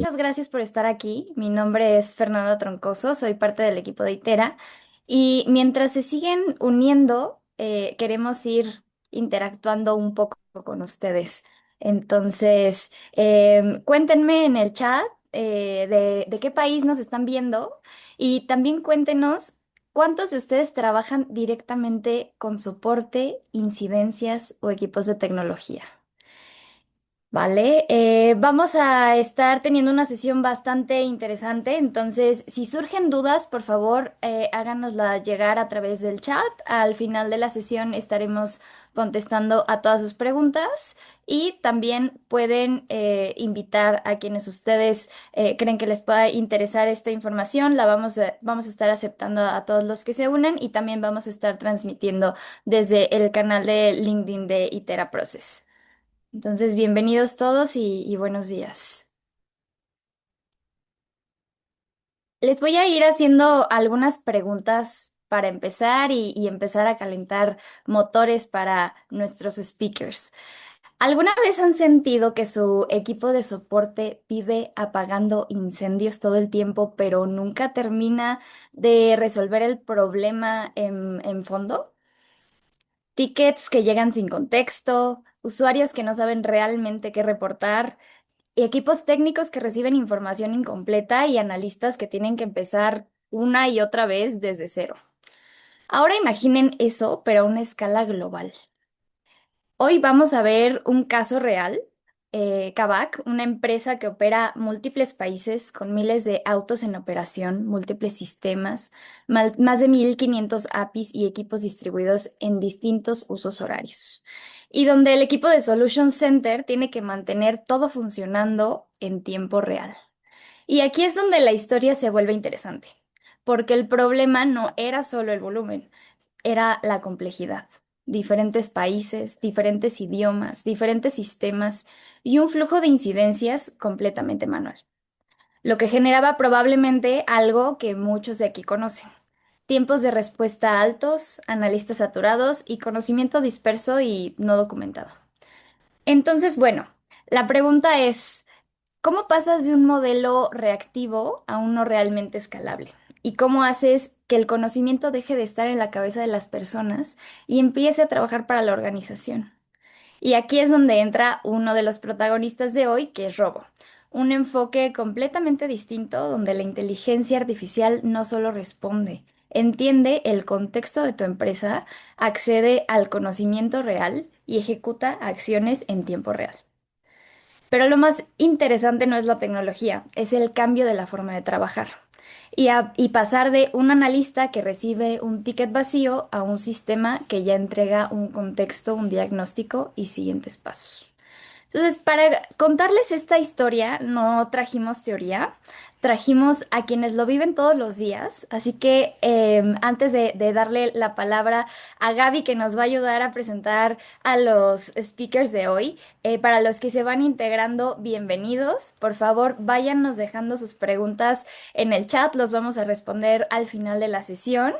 muchas gracias por estar aquí. Mi nombre es Fernanda Troncoso, soy parte del equipo de ITERA y mientras se siguen uniendo, queremos ir interactuando un poco con ustedes. Entonces, cuéntenme en el chat de qué país nos están viendo y también cuéntenos cuántos de ustedes trabajan directamente con soporte, incidencias o equipos de tecnología. Vale, vamos a estar teniendo una sesión bastante interesante, entonces si surgen dudas, por favor, háganosla llegar a través del chat. Al final de la sesión estaremos contestando a todas sus preguntas y también pueden invitar a quienes ustedes creen que les pueda interesar esta información. Vamos a estar aceptando a todos los que se unen y también vamos a estar transmitiendo desde el canal de LinkedIn de Itera Process. Entonces, bienvenidos todos y buenos días. Les voy a ir haciendo algunas preguntas para empezar y empezar a calentar motores para nuestros speakers. ¿Alguna vez han sentido que su equipo de soporte vive apagando incendios todo el tiempo, pero nunca termina de resolver el problema en fondo? Tickets que llegan sin contexto, usuarios que no saben realmente qué reportar y equipos técnicos que reciben información incompleta y analistas que tienen que empezar una y otra vez desde cero. Ahora imaginen eso, pero a una escala global. Hoy vamos a ver un caso real. Kavak, una empresa que opera múltiples países con miles de autos en operación, múltiples sistemas, más de 1.500 APIs y equipos distribuidos en distintos usos horarios. Y donde el equipo de Solution Center tiene que mantener todo funcionando en tiempo real. Y aquí es donde la historia se vuelve interesante, porque el problema no era solo el volumen, era la complejidad. Diferentes países, diferentes idiomas, diferentes sistemas y un flujo de incidencias completamente manual, lo que generaba probablemente algo que muchos de aquí conocen. Tiempos de respuesta altos, analistas saturados y conocimiento disperso y no documentado. Entonces, bueno, la pregunta es, ¿cómo pasas de un modelo reactivo a uno realmente escalable? ¿Y cómo haces que el conocimiento deje de estar en la cabeza de las personas y empiece a trabajar para la organización? Y aquí es donde entra uno de los protagonistas de hoy, que es Robo. Un enfoque completamente distinto donde la inteligencia artificial no solo responde, entiende el contexto de tu empresa, accede al conocimiento real y ejecuta acciones en tiempo real. Pero lo más interesante no es la tecnología, es el cambio de la forma de trabajar. Y pasar de un analista que recibe un ticket vacío a un sistema que ya entrega un contexto, un diagnóstico y siguientes pasos. Entonces, para contarles esta historia, no trajimos teoría, trajimos a quienes lo viven todos los días. Así que antes de darle la palabra a Gaby, que nos va a ayudar a presentar a los speakers de hoy, para los que se van integrando, bienvenidos. Por favor, váyanos dejando sus preguntas en el chat, los vamos a responder al final de la sesión.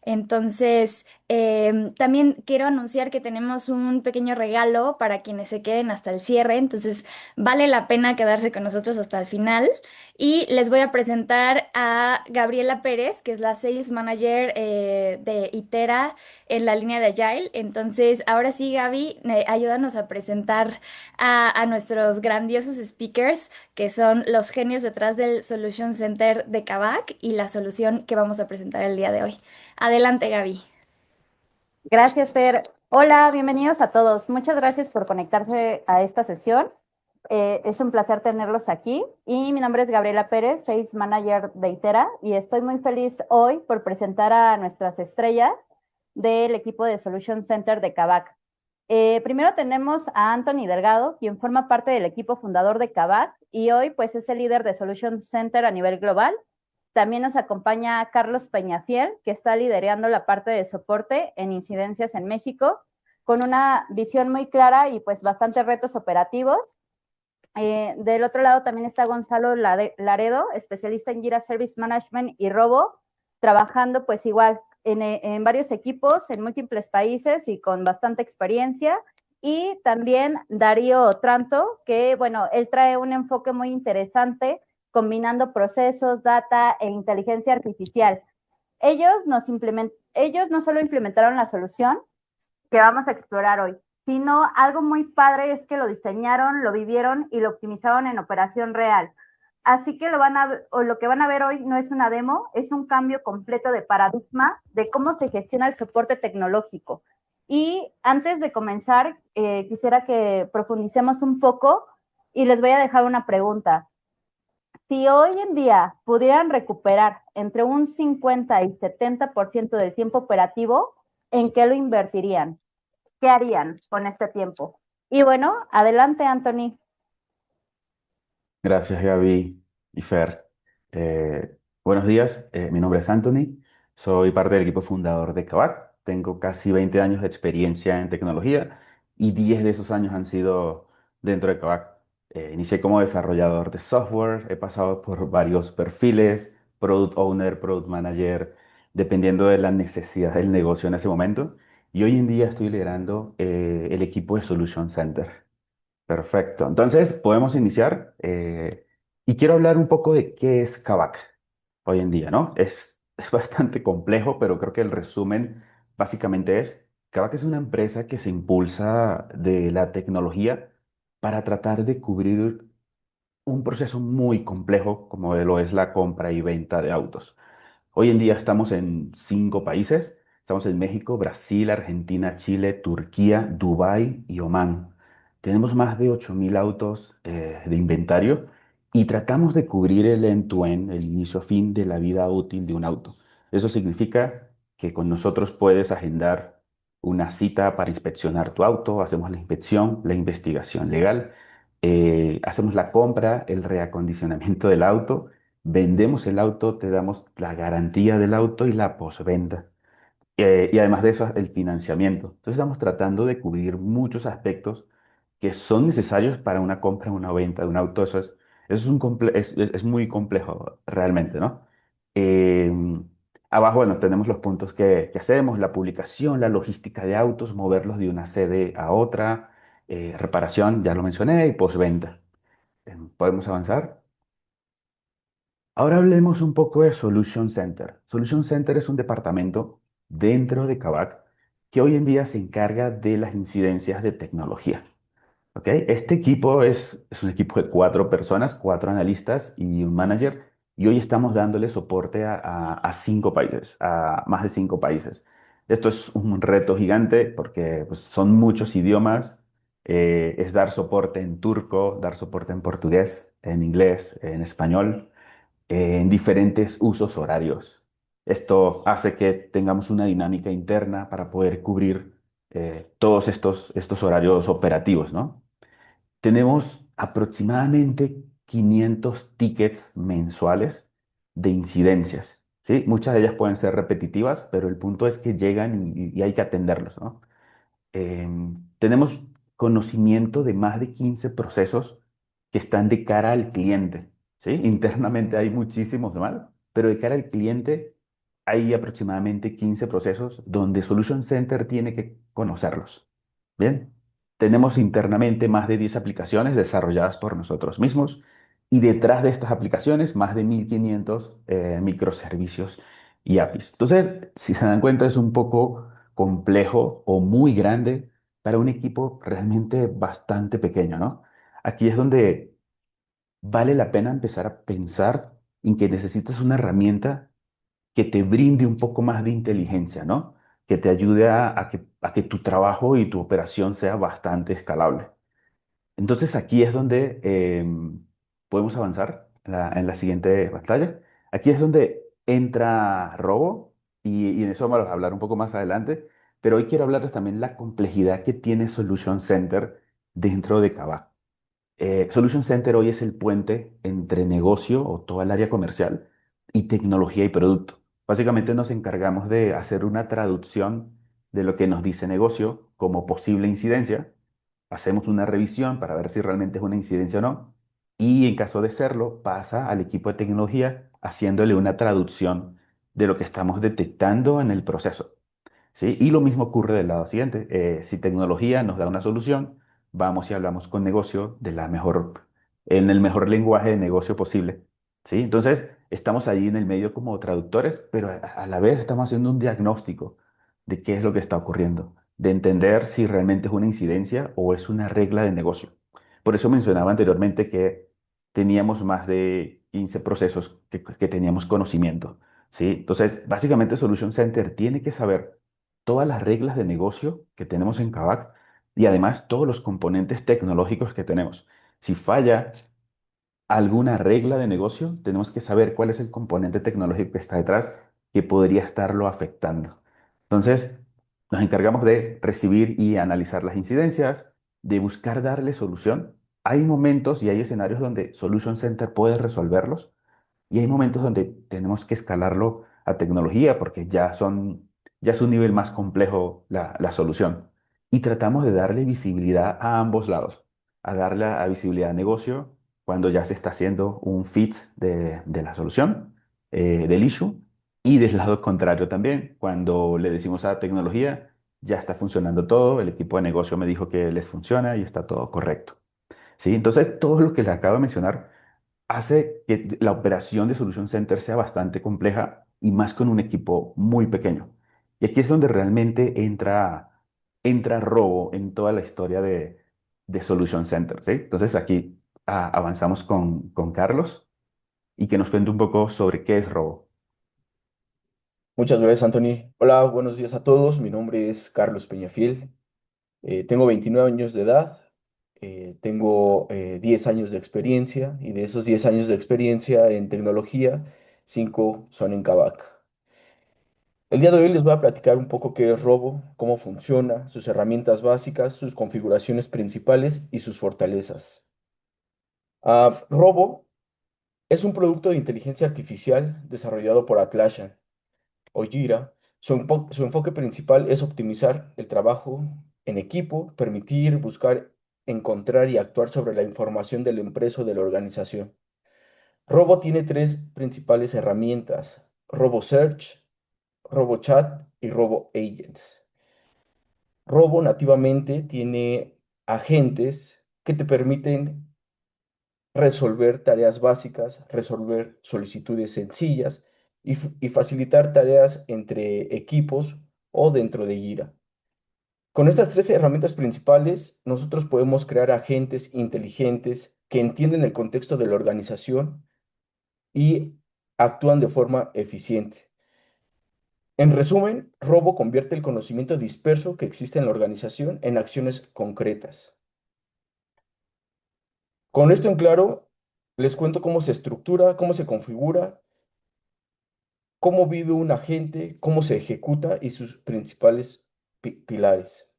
Entonces, también quiero anunciar que tenemos un pequeño regalo para quienes se queden hasta el cierre, entonces vale la pena quedarse con nosotros hasta el final. Y les voy a presentar a Gabriela Pérez, que es la Sales Manager de Itera en la línea de Agile. Entonces, ahora sí, Gaby, ayúdanos a presentar a nuestros grandiosos speakers, que son los genios detrás del Solution Center de Kavak y la solución que vamos a presentar el día de hoy. Adelante, Gaby. Gracias, Fer. Hola, bienvenidos a todos. Muchas gracias por conectarse a esta sesión. Es un placer tenerlos aquí. Y mi nombre es Gabriela Pérez, Sales Manager de Itera, y estoy muy feliz hoy por presentar a nuestras estrellas del equipo de Solution Center de Kavak. Primero tenemos a Anthony Delgado, quien forma parte del equipo fundador de Kavak y hoy pues es el líder de Solution Center a nivel global. También nos acompaña Carlos Peñafiel, que está liderando la parte de soporte en incidencias en México, con una visión muy clara y pues bastantes retos operativos. Del otro lado también está Gonzalo Laredo, especialista en Jira Service Management y Robo, trabajando pues igual en varios equipos, en múltiples países y con bastante experiencia. y también Darío Otranto, que bueno, él trae un enfoque muy interesante combinando procesos, data e inteligencia artificial. Ellos no solo implementaron la solución que vamos a explorar hoy, sino algo muy padre es que lo diseñaron, lo vivieron y lo optimizaron en operación real. Así que lo que van a ver hoy no es una demo, es un cambio completo de paradigma de cómo se gestiona el soporte tecnológico. Y antes de comenzar, quisiera que profundicemos un poco y les voy a dejar una pregunta. Si hoy en día pudieran recuperar entre un 50 y 70% del tiempo operativo, ¿en qué lo invertirían? ¿Qué harían con este tiempo? Y bueno, adelante, Anthony. Gracias, Gaby y Fer. Buenos días, mi nombre es Anthony, soy parte del equipo fundador de Kavak. Tengo casi 20 años de experiencia en tecnología y 10 de esos años han sido dentro de Kavak. Inicié como desarrollador de software, he pasado por varios perfiles, product owner, product manager, dependiendo de la necesidad del negocio en ese momento. Y hoy en día estoy liderando el equipo de Solution Center. Perfecto. Entonces, podemos iniciar. Y quiero hablar un poco de qué es Kavak hoy en día, ¿no? Es bastante complejo, pero creo que el resumen básicamente es, Kavak es una empresa que se impulsa de la tecnología para tratar de cubrir un proceso muy complejo como lo es la compra y venta de autos. Hoy en día estamos en 5 países. Estamos en México, Brasil, Argentina, Chile, Turquía, Dubái y Omán. Tenemos más de 8.000 autos de inventario y tratamos de cubrir el end-to-end, el inicio a fin de la vida útil de un auto. Eso significa que con nosotros puedes agendar una cita para inspeccionar tu auto, hacemos la inspección, la investigación legal, hacemos la compra, el reacondicionamiento del auto. Vendemos el auto, te damos la garantía del auto y la postventa. Y además de eso, el financiamiento. Entonces estamos tratando de cubrir muchos aspectos que son necesarios para una compra, una venta de un auto. Es muy complejo realmente, ¿no? Eh, Abajo, bueno, tenemos los puntos que hacemos, la publicación, la logística de autos, moverlos de una sede a otra, reparación, ya lo mencioné, y postventa. ¿Podemos avanzar? Ahora hablemos un poco de Solution Center. Solution Center es un departamento dentro de Kavak que hoy en día se encarga de las incidencias de tecnología. ¿Ok? Este equipo es un equipo de 4 personas, 4 analistas y un manager, y hoy estamos dándole soporte a 5 países, a más de 5 países. Esto es un reto gigante porque pues, son muchos idiomas. Es dar soporte en turco, dar soporte en portugués, en inglés, en español, en diferentes usos horarios. Esto hace que tengamos una dinámica interna para poder cubrir todos estos horarios operativos, ¿no? Tenemos aproximadamente 500 tickets mensuales de incidencias, ¿sí? Muchas de ellas pueden ser repetitivas, pero el punto es que llegan y hay que atenderlos, ¿no? Tenemos conocimiento de más de 15 procesos que están de cara al cliente, ¿sí? Internamente hay muchísimos más, pero de cara al cliente hay aproximadamente 15 procesos donde Solution Center tiene que conocerlos. Bien, tenemos internamente más de 10 aplicaciones desarrolladas por nosotros mismos y detrás de estas aplicaciones más de 1.500 microservicios y APIs. Entonces, si se dan cuenta, es un poco complejo o muy grande para un equipo realmente bastante pequeño, ¿no? Aquí es donde vale la pena empezar a pensar en que necesitas una herramienta que te brinde un poco más de inteligencia, ¿no? Que te ayude a que tu trabajo y tu operación sea bastante escalable. Entonces aquí es donde podemos avanzar en la siguiente pantalla. Aquí es donde entra Robo y en eso vamos a hablar un poco más adelante, pero hoy quiero hablarles también la complejidad que tiene Solution Center dentro de Kavak. Solution Center hoy es el puente entre negocio o toda el área comercial y tecnología y producto. Básicamente nos encargamos de hacer una traducción de lo que nos dice negocio como posible incidencia. Hacemos una revisión para ver si realmente es una incidencia o no. Y en caso de serlo, pasa al equipo de tecnología haciéndole una traducción de lo que estamos detectando en el proceso. ¿sí? Y lo mismo ocurre del lado siguiente. Si tecnología nos da una solución, vamos y hablamos con negocio en el mejor lenguaje de negocio posible, ¿sí? Entonces, estamos ahí en el medio como traductores, pero a la vez estamos haciendo un diagnóstico de qué es lo que está ocurriendo, de entender si realmente es una incidencia o es una regla de negocio. Por eso mencionaba anteriormente que teníamos más de 15 procesos que teníamos conocimiento, ¿sí? Entonces, básicamente Solution Center tiene que saber todas las reglas de negocio que tenemos en Kavak y además todos los componentes tecnológicos que tenemos. Si falla alguna regla de negocio, tenemos que saber cuál es el componente tecnológico que está detrás que podría estarlo afectando. Entonces, nos encargamos de recibir y analizar las incidencias, de buscar darle solución. Hay momentos y hay escenarios donde Solution Center puede resolverlos y hay momentos donde tenemos que escalarlo a tecnología porque ya es un nivel más complejo la solución. Y tratamos de darle visibilidad a ambos lados, a darle a visibilidad a negocio cuando ya se está haciendo un fit de la solución, del issue, y del lado contrario también, cuando le decimos a tecnología, ya está funcionando todo, el equipo de negocio me dijo que les funciona y está todo correcto. ¿Sí? Entonces, todo lo que les acabo de mencionar hace que la operación de Solution Center sea bastante compleja y más con un equipo muy pequeño. Y aquí es donde realmente entra robo en toda la historia de Solution Center, ¿sí? Entonces aquí avanzamos con Carlos y que nos cuente un poco sobre qué es robo. Muchas gracias, Anthony. Hola, buenos días a todos. Mi nombre es Carlos Peñafiel. Tengo 29 años de edad. Tengo 10 años de experiencia y de esos 10 años de experiencia en tecnología, 5 son en Kavak. El día de hoy les voy a platicar un poco qué es Robo, cómo funciona, sus herramientas básicas, sus configuraciones principales y sus fortalezas. Robo es un producto de inteligencia artificial desarrollado por Atlassian o Jira. Su enfoque principal es optimizar el trabajo en equipo, permitir, buscar, encontrar y actuar sobre la información de la empresa o de la organización. Robo tiene tres principales herramientas: Robo Search, Robo Chat y Robo Agents. Robo nativamente tiene agentes que te permiten resolver tareas básicas, resolver solicitudes sencillas y facilitar tareas entre equipos o dentro de Gira. Con estas tres herramientas principales, nosotros podemos crear agentes inteligentes que entienden el contexto de la organización y actúan de forma eficiente. En resumen, Robo convierte el conocimiento disperso que existe en la organización en acciones concretas. Con esto en claro, les cuento cómo se estructura, cómo se configura, cómo vive un agente, cómo se ejecuta y sus principales pilares.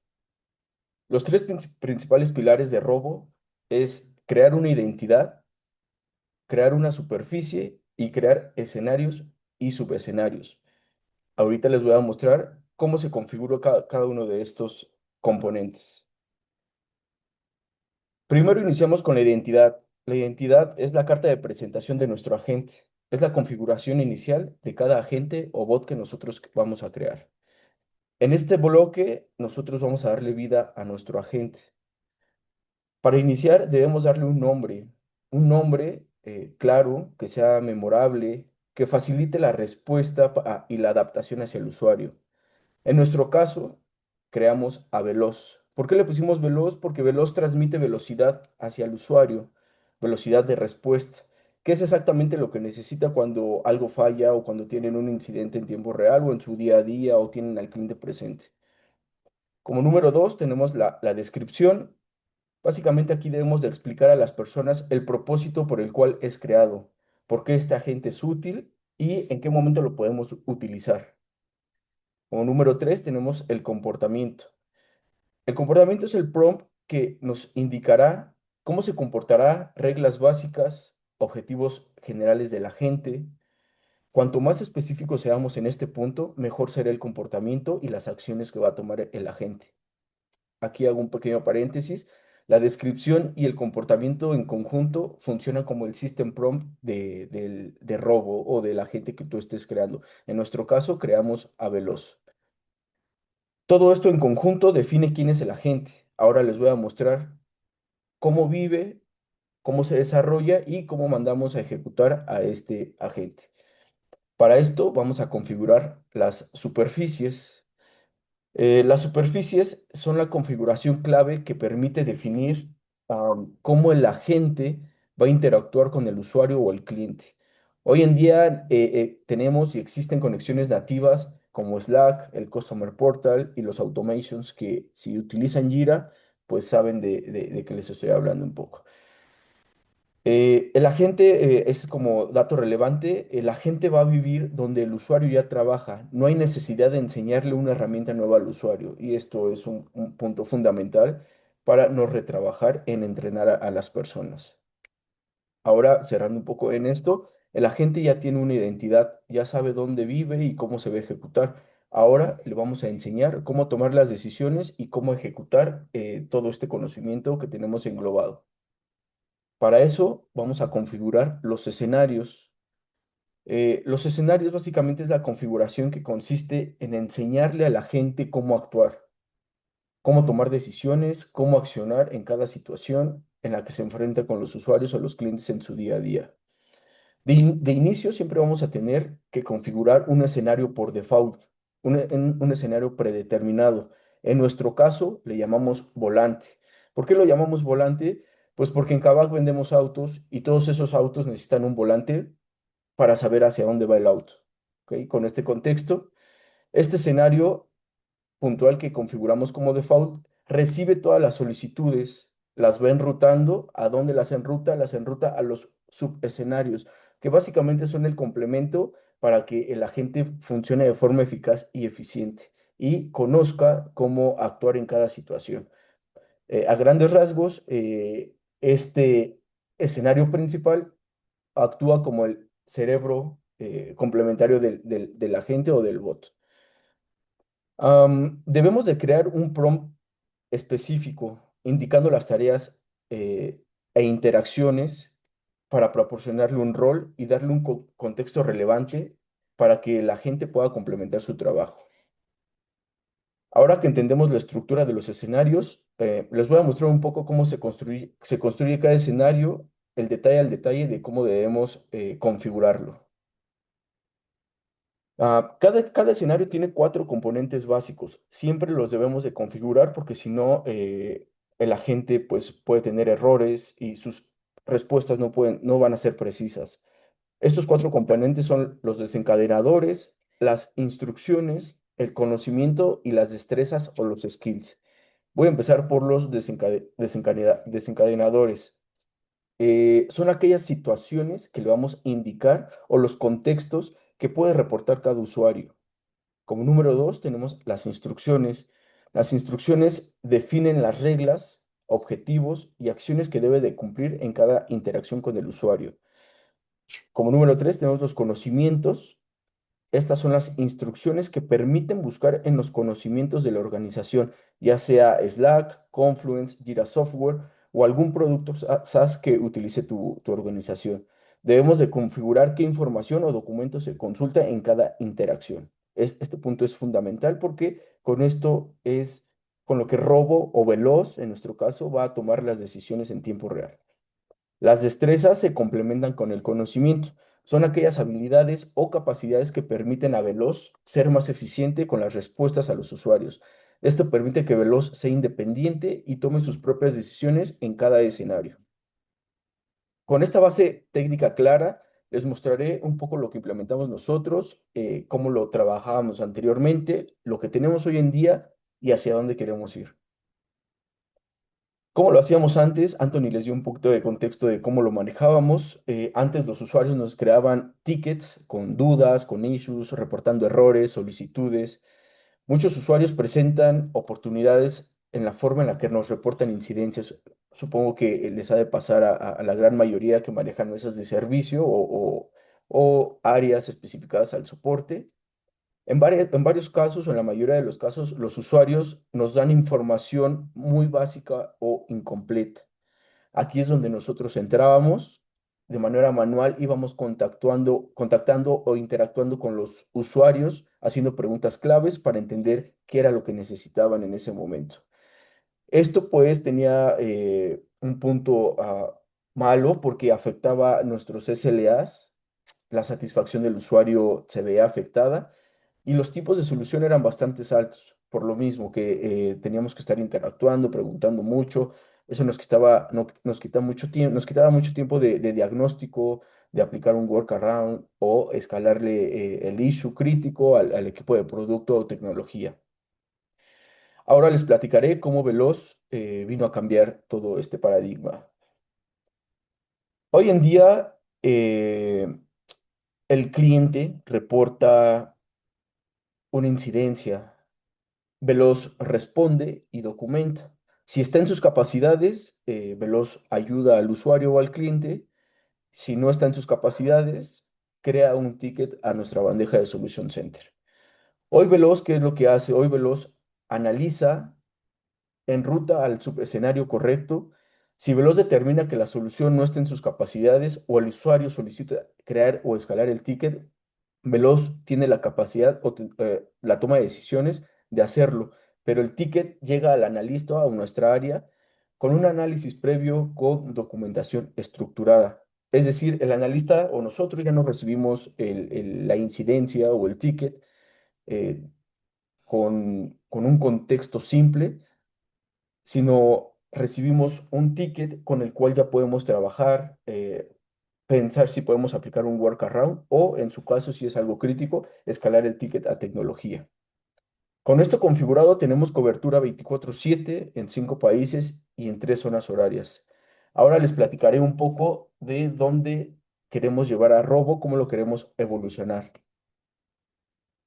Los tres principales pilares de Robo es crear una identidad, crear una superficie y crear escenarios y subescenarios. Ahorita les voy a mostrar cómo se configura cada uno de estos componentes. Primero iniciamos con la identidad. La identidad es la carta de presentación de nuestro agente. Es la configuración inicial de cada agente o bot que nosotros vamos a crear. En este bloque, nosotros vamos a darle vida a nuestro agente. Para iniciar, debemos darle un nombre claro, que sea memorable, que facilite la respuesta y la adaptación hacia el usuario. En nuestro caso, creamos a Veloz. ¿Por qué le pusimos Veloz? Porque Veloz transmite velocidad hacia el usuario, velocidad de respuesta, que es exactamente lo que necesita cuando algo falla o cuando tienen un incidente en tiempo real o en su día a día o tienen al cliente presente. Como número dos, tenemos la descripción. Básicamente aquí debemos de explicar a las personas el propósito por el cual es creado, por qué este agente es útil y en qué momento lo podemos utilizar. Como número tres, tenemos el comportamiento. El comportamiento es el prompt que nos indicará cómo se comportará, reglas básicas, objetivos generales de la gente. Cuanto más específicos seamos en este punto, mejor será el comportamiento y las acciones que va a tomar el agente. Aquí hago un pequeño paréntesis. La descripción y el comportamiento en conjunto funcionan como el system prompt de robo o del agente que tú estés creando. En nuestro caso, creamos a Veloz. Todo esto en conjunto define quién es el agente. Ahora les voy a mostrar cómo vive, cómo se desarrolla y cómo mandamos a ejecutar a este agente. Para esto vamos a configurar las superficies. Las superficies son la configuración clave que permite definir cómo el agente va a interactuar con el usuario o el cliente. Hoy en día tenemos y existen conexiones nativas como Slack, el Customer Portal y los automations que si utilizan Jira, pues saben de qué les estoy hablando un poco. El agente, es como dato relevante, el agente va a vivir donde el usuario ya trabaja. No hay necesidad de enseñarle una herramienta nueva al usuario y esto es un punto fundamental para no retrabajar en entrenar a las personas. Ahora, cerrando un poco en esto, el agente ya tiene una identidad, ya sabe dónde vive y cómo se va a ejecutar. Ahora le vamos a enseñar cómo tomar las decisiones y cómo ejecutar todo este conocimiento que tenemos englobado. Para eso vamos a configurar los escenarios. Los escenarios básicamente es la configuración que consiste en enseñarle a la gente cómo actuar, cómo tomar decisiones, cómo accionar en cada situación en la que se enfrenta con los usuarios o los clientes en su día a día. De inicio siempre vamos a tener que configurar un escenario por default, un escenario predeterminado. En nuestro caso le llamamos volante. ¿Por qué lo llamamos volante? Pues porque en Kavak vendemos autos y todos esos autos necesitan un volante para saber hacia dónde va el auto. ¿Ok? Con este contexto, este escenario puntual que configuramos como default recibe todas las solicitudes, las va enrutando. ¿A dónde las enruta? Las enruta a los subescenarios, que básicamente son el complemento para que el agente funcione de forma eficaz y eficiente y conozca cómo actuar en cada situación. A grandes rasgos, este escenario principal actúa como el cerebro complementario del agente o del bot. Debemos de crear un prompt específico indicando las tareas e interacciones para proporcionarle un rol y darle un contexto relevante para que la gente pueda complementar su trabajo. Ahora que entendemos la estructura de los escenarios, les voy a mostrar un poco cómo se construye cada escenario, el detalle al detalle de cómo debemos configurarlo. Cada escenario tiene 4 componentes básicos. Siempre los debemos de configurar porque si no, el agente pues, puede tener errores y sus respuestas no van a ser precisas. Estos 4 componentes son los desencadenadores, las instrucciones, el conocimiento y las destrezas o los skills. Voy a empezar por los desencadenadores. Son aquellas situaciones que le vamos a indicar o los contextos que puede reportar cada usuario. Como número 2 tenemos las instrucciones. Las instrucciones definen las reglas, objetivos y acciones que debe de cumplir en cada interacción con el usuario. Como número 3 tenemos los conocimientos. Estas son las instrucciones que permiten buscar en los conocimientos de la organización, ya sea Slack, Confluence, Jira Software o algún producto SaaS que utilice tu organización. Debemos de configurar qué información o documento se consulta en cada interacción. Este punto es fundamental porque con esto es con lo que Robo o Veloz, en nuestro caso, va a tomar las decisiones en tiempo real. Las destrezas se complementan con el conocimiento. Son aquellas habilidades o capacidades que permiten a Veloz ser más eficiente con las respuestas a los usuarios. Esto permite que Veloz sea independiente y tome sus propias decisiones en cada escenario. Con esta base técnica clara, les mostraré un poco lo que implementamos nosotros, cómo lo trabajábamos anteriormente, lo que tenemos hoy en día y hacia dónde queremos ir. ¿Cómo lo hacíamos antes? Anthony les dio un poquito de contexto de cómo lo manejábamos. Antes los usuarios nos creaban tickets con dudas, con issues, reportando errores, solicitudes. Muchos usuarios presentan oportunidades en la forma en la que nos reportan incidencias. Supongo que les ha de pasar a la gran mayoría que manejan mesas de servicio o áreas especificadas al soporte. En varios casos, o en la mayoría de los casos, los usuarios nos dan información muy básica o incompleta. Aquí es donde nosotros entrábamos, de manera manual íbamos contactando o interactuando con los usuarios, haciendo preguntas claves para entender qué era lo que necesitaban en ese momento. Esto pues tenía un punto malo porque afectaba nuestros SLAs, la satisfacción del usuario se veía afectada y los tipos de solución eran bastante altos, por lo mismo que teníamos que estar interactuando, preguntando mucho. Eso nos quitaba, nos quitaba mucho tiempo, nos quitaba mucho tiempo de diagnóstico, de aplicar un workaround o escalarle el issue crítico al equipo de producto o tecnología. Ahora les platicaré cómo Veloz vino a cambiar todo este paradigma. Hoy en día, el cliente reporta una incidencia. Veloz responde y documenta. Si está en sus capacidades, Veloz ayuda al usuario o al cliente. Si no está en sus capacidades, crea un ticket a nuestra bandeja de Solution Center. Hoy Veloz, ¿qué es lo que hace? Hoy Veloz analiza en ruta al subescenario correcto. Si Veloz determina que la solución no está en sus capacidades o el usuario solicita crear o escalar el ticket, Veloz tiene la capacidad o la toma de decisiones de hacerlo, pero el ticket llega al analista o a nuestra área con un análisis previo con documentación estructurada. Es decir, el analista o nosotros ya no recibimos la incidencia o el ticket eh, con un contexto simple, sino recibimos un ticket con el cual ya podemos trabajar, pensar si podemos aplicar un workaround o, en su caso, si es algo crítico, escalar el ticket a tecnología. Con esto configurado tenemos cobertura 24/7 en 5 países y en 3 zonas horarias. Ahora les platicaré un poco de dónde queremos llevar a Robo, cómo lo queremos evolucionar.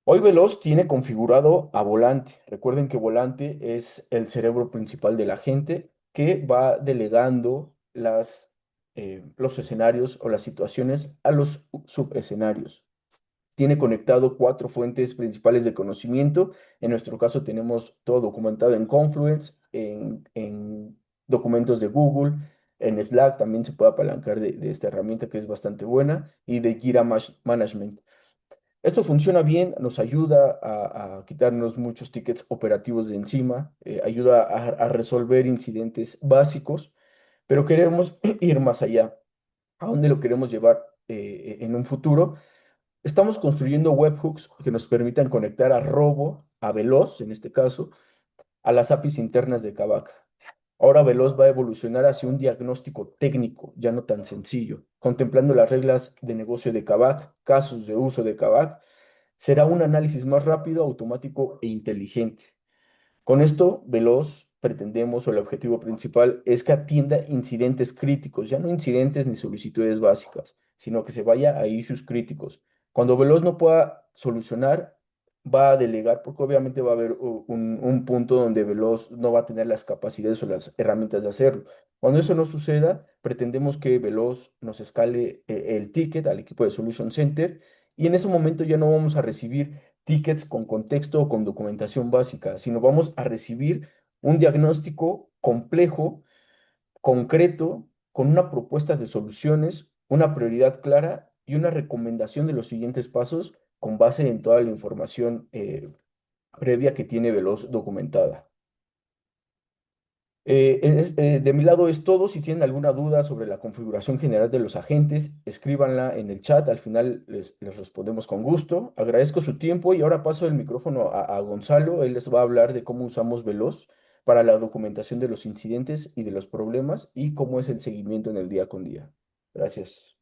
Hoy Veloz tiene configurado a Volante. Recuerden que Volante es el cerebro principal de la gente que va delegando los escenarios o las situaciones a los subescenarios. Tiene conectado 4 fuentes principales de conocimiento. En nuestro caso tenemos todo documentado en Confluence, en documentos de Google, en Slack también se puede apalancar de esta herramienta que es bastante buena y de Jira Management. Esto funciona bien, nos ayuda a quitarnos muchos tickets operativos de encima, ayuda a resolver incidentes básicos, pero queremos ir más allá. ¿A dónde lo queremos llevar en un futuro? Estamos construyendo webhooks que nos permitan conectar a Robo, a Veloz, en este caso, a las APIs internas de Kavak. Ahora Veloz va a evolucionar hacia un diagnóstico técnico, ya no tan sencillo, contemplando las reglas de negocio de Kavak, casos de uso de Kavak. Será un análisis más rápido, automático e inteligente. Con esto, Veloz, pretendemos, o el objetivo principal, es que atienda incidentes críticos, ya no incidentes ni solicitudes básicas, sino que se vaya a issues críticos. Cuando Veloz no pueda solucionar, va a delegar, porque obviamente va a haber un punto donde Veloz no va a tener las capacidades o las herramientas de hacerlo. Cuando eso no suceda, pretendemos que Veloz nos escale el ticket al equipo de Solution Center y en ese momento ya no vamos a recibir tickets con contexto o con documentación básica, sino vamos a recibir un diagnóstico complejo, concreto, con una propuesta de soluciones, una prioridad clara y una recomendación de los siguientes pasos con base en toda la información previa que tiene Veloz documentada. De mi lado es todo. Si tienen alguna duda sobre la configuración general de los agentes, escríbanla en el chat. Al final les respondemos con gusto. Agradezco su tiempo y ahora paso el micrófono a Gonzalo. Él les va a hablar de cómo usamos Veloz para la documentación de los incidentes y de los problemas y cómo es el seguimiento en el día con día. Gracias.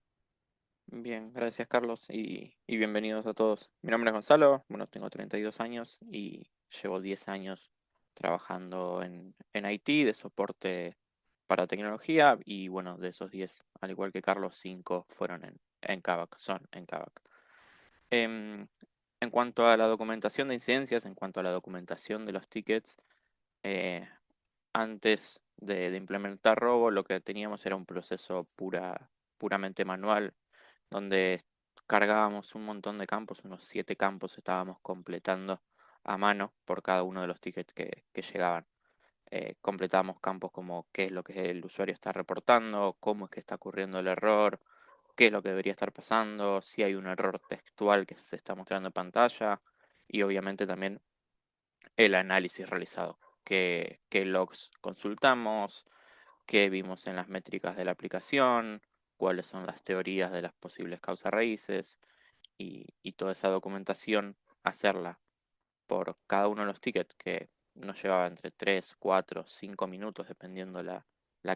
Bien, gracias Carlos y bienvenidos a todos. Mi nombre es Gonzalo, bueno, tengo 32 años y llevo 10 años trabajando en IT de soporte para tecnología y bueno, de esos 10, al igual que Carlos, 5 fueron en Kavak, son en Kavak. Em, en cuanto a la documentación de incidencias, en cuanto a la documentación de los tickets, eh, antes de implementar Robo, lo que teníamos era un proceso puramente manual donde cargábamos un montón de campos, unos 7 campos estábamos completando a mano por cada uno de los tickets que llegaban. Completábamos campos como qué es lo que el usuario está reportando, cómo es que está ocurriendo el error, qué es lo que debería estar pasando, si hay un error textual que se está mostrando en pantalla y obviamente también el análisis realizado, qué logs consultamos, qué vimos en las métricas de la aplicación, cuáles son las teorías de las posibles causas raíces y toda esa documentación, hacerla por cada uno de los tickets que nos llevaba entre 3 4 5 minutos dependiendo la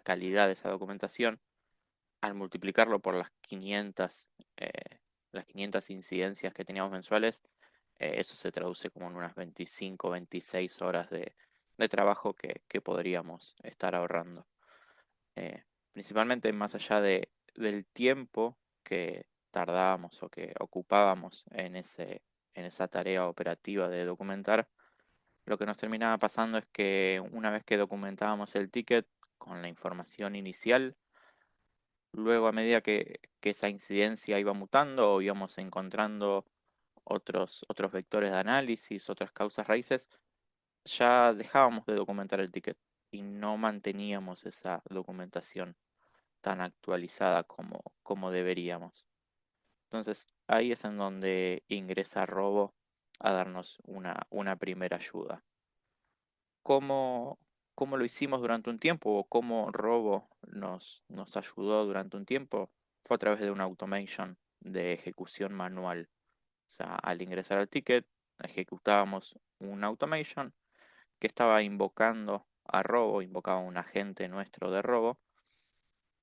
calidad de esa documentación, al multiplicarlo por las 500 incidencias que teníamos mensuales, eso se traduce como en unas 25 26 horas de trabajo que podríamos estar ahorrando. Principalmente más allá del tiempo que tardábamos o que ocupábamos en esa tarea operativa de documentar, lo que nos terminaba pasando es que una vez que documentábamos el ticket con la información inicial, luego a medida que esa incidencia iba mutando o íbamos encontrando otros vectores de análisis, otras causas raíces, ya dejábamos de documentar el ticket y no manteníamos esa documentación tan actualizada como deberíamos. Entonces ahí es en donde ingresa Robo a darnos una primera ayuda. ¿Cómo, cómo lo hicimos durante un tiempo o cómo Robo nos ayudó durante un tiempo? Fue a través de una automation de ejecución manual. O sea, al ingresar al ticket, ejecutábamos una automation que estaba invocando a Robo, invocaba a un agente nuestro de Robo,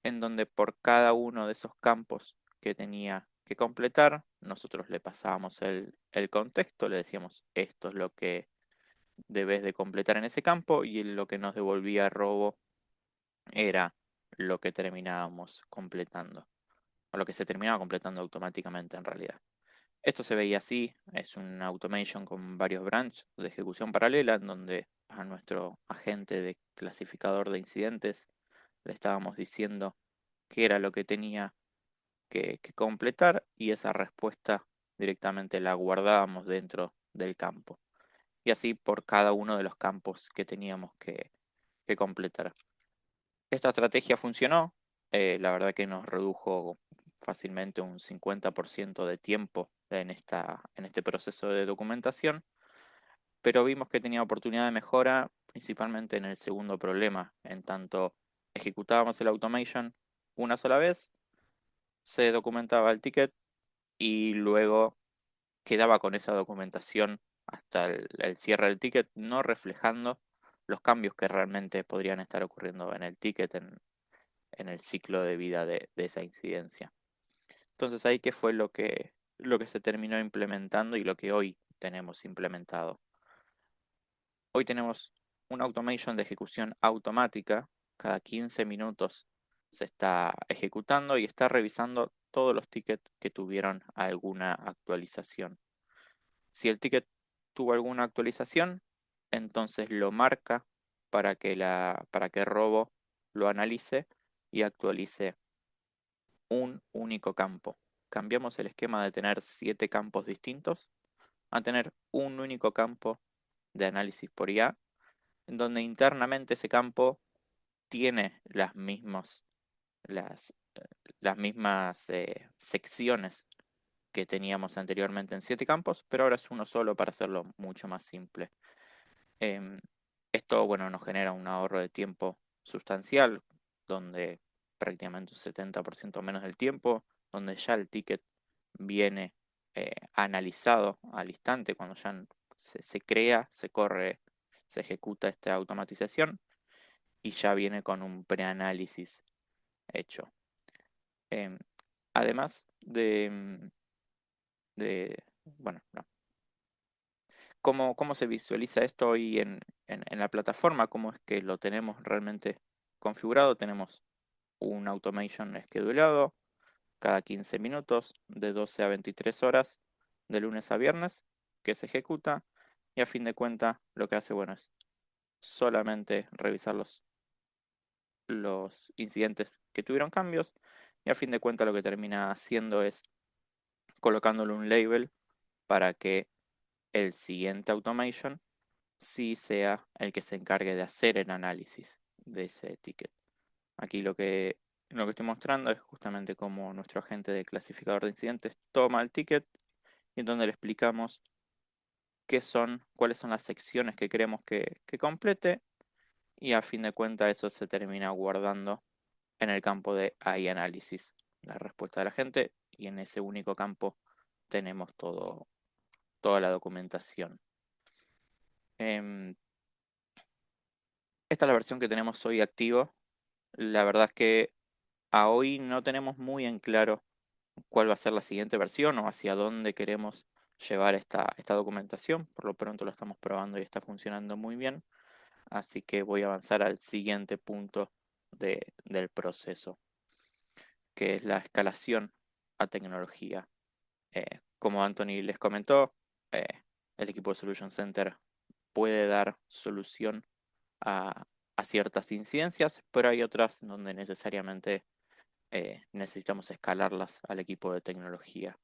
en donde por cada uno de esos campos que tenía que completar, nosotros le pasábamos el contexto, le decíamos esto es lo que debes de completar en ese campo y lo que nos devolvía Robo era lo que terminábamos completando, o lo que se terminaba completando automáticamente en realidad. Esto se veía así, es una automation con varios branches de ejecución paralela en donde a nuestro agente de clasificador de incidentes le estábamos diciendo qué era lo que tenía que completar y esa respuesta directamente la guardábamos dentro del campo. Y así por cada uno de los campos que teníamos que completar. Esta estrategia funcionó, la verdad que nos redujo fácilmente un 50% de tiempo en este proceso de documentación, pero vimos que tenía oportunidad de mejora principalmente en el segundo problema, en tanto ejecutábamos el automation una sola vez, se documentaba el ticket y luego quedaba con esa documentación hasta el cierre del ticket, no reflejando los cambios que realmente podrían estar ocurriendo en el ticket, en el ciclo de vida de esa incidencia. Entonces ahí qué fue lo que se terminó implementando y lo que hoy tenemos implementado. Hoy tenemos una automation de ejecución automática, cada 15 minutos se está ejecutando y está revisando todos los tickets que tuvieron alguna actualización. Si el ticket tuvo alguna actualización, entonces lo marca para que Robo lo analice y actualice un único campo. Cambiamos el esquema de tener 7 campos distintos a tener un único campo de análisis por IA, en donde internamente ese campo tiene las, las mismas secciones que teníamos anteriormente en 7 campos, pero ahora es uno solo para hacerlo mucho más simple. Em, Esto, bueno, nos genera un ahorro de tiempo sustancial, donde prácticamente un 70% menos del tiempo, donde ya el ticket viene analizado al instante, cuando ya se crea, se corre, se ejecuta esta automatización y ya viene con un preanálisis hecho. Em, Además bueno, no. ¿Cómo se visualiza esto hoy en la plataforma? ¿Cómo es que lo tenemos realmente configurado? Tenemos un automation schedulado cada 15 minutos de 12 a 23 horas de lunes a viernes que se ejecuta y a fin de cuentas lo que hace, bueno, es solamente revisar los incidentes que tuvieron cambios y a fin de cuentas lo que termina haciendo es colocándole un label para que el siguiente automation sí sea el que se encargue de hacer el análisis de ese ticket. Aquí Lo que estoy mostrando es justamente cómo nuestro agente de clasificador de incidentes toma el ticket y en donde le explicamos cuáles son las secciones que queremos que complete, y a fin de cuentas eso se termina guardando en el campo de iAnalysis, la respuesta de la gente, y en ese único campo tenemos toda la documentación. Esta es la versión que tenemos hoy activo. La verdad es que a hoy no tenemos muy en claro cuál va a ser la siguiente versión o hacia dónde queremos llevar esta documentación. Por lo pronto lo estamos probando y está funcionando muy bien. Así que voy a avanzar al siguiente punto del proceso, que es la escalación a tecnología. Como Anthony les comentó, eh, el equipo de Solution Center puede dar solución a ciertas incidencias, pero hay otras donde necesariamente necesitamos escalarlas al equipo de tecnología.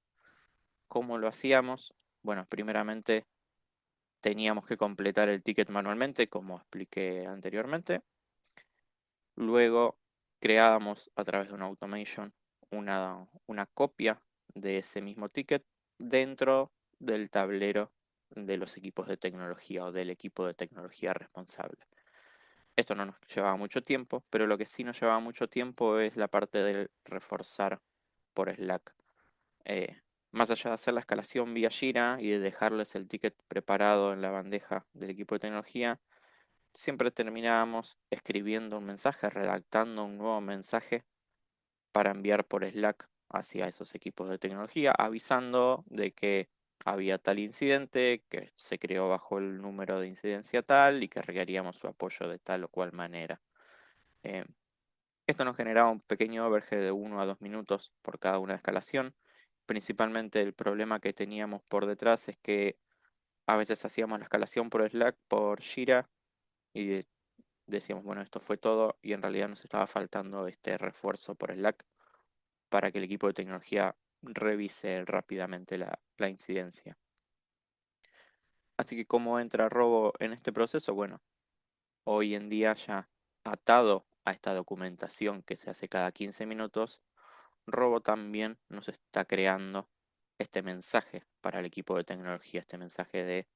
¿Cómo lo hacíamos? Bueno, primeramente teníamos que completar el ticket manualmente, como expliqué anteriormente. Luego creábamos a través de una automation una copia de ese mismo ticket dentro del tablero de los equipos de tecnología o del equipo de tecnología responsable. Esto no nos llevaba mucho tiempo, pero lo que sí nos llevaba mucho tiempo es la parte del reforzar por Slack. Eh, Más allá de hacer la escalación vía Jira y de dejarles el ticket preparado en la bandeja del equipo de tecnología, siempre terminábamos escribiendo un mensaje, redactando un nuevo mensaje para enviar por Slack hacia esos equipos de tecnología, avisando de que había tal incidente, que se creó bajo el número de incidencia tal y que requeríamos su apoyo de tal o cual manera. Eh, Esto nos generaba un pequeño overhead de 1 a 2 minutos por cada una escalación. Principalmente el problema que teníamos por detrás es que a veces hacíamos la escalación por Slack, por Jira, y decíamos, bueno, esto fue todo, y en realidad nos estaba faltando este refuerzo por Slack para que el equipo de tecnología revise rápidamente la incidencia. Así que ¿cómo entra Robo en este proceso? Bueno, hoy en día ya atado a esta documentación que se hace cada 15 minutos, Robo también nos está creando este mensaje para el equipo de tecnología, este mensaje de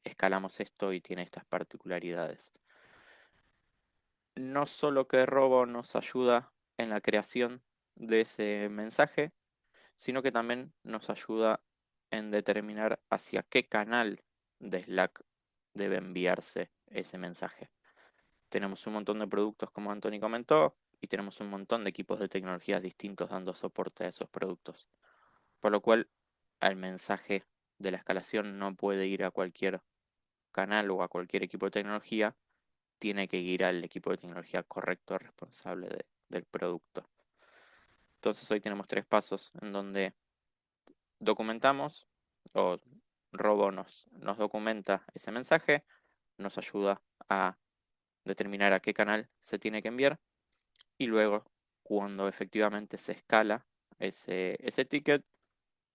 escalamos esto y tiene estas particularidades. No solo que Robo nos ayuda en la creación de ese mensaje, sino que también nos ayuda en determinar hacia qué canal de Slack debe enviarse ese mensaje. Tenemos un montón de productos, como Anthony comentó, y tenemos un montón de equipos de tecnologías distintos dando soporte a esos productos. Por lo cual, el mensaje de la escalación no puede ir a cualquier canal o a cualquier equipo de tecnología, tiene que ir al equipo de tecnología correcto, responsable del producto. Entonces hoy tenemos 3 pasos en donde documentamos o Robo nos documenta ese mensaje, nos ayuda a determinar a qué canal se tiene que enviar y luego cuando efectivamente se escala ese ticket,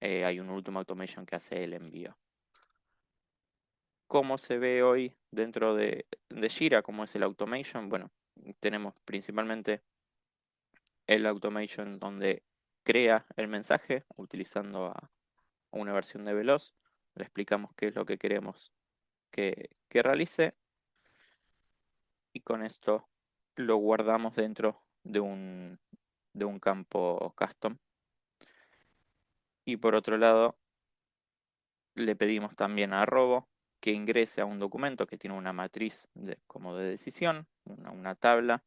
hay un último automation que hace el envío. ¿Cómo se ve hoy dentro de Jira? ¿Cómo es el automation? Bueno, tenemos principalmente el automation donde crea el mensaje utilizando a una versión de Veloz. Le explicamos qué es lo que queremos que realice y con esto lo guardamos dentro de un campo custom. Y por otro lado, le pedimos también a Robo que ingrese a un documento que tiene una matriz como de decisión, una tabla,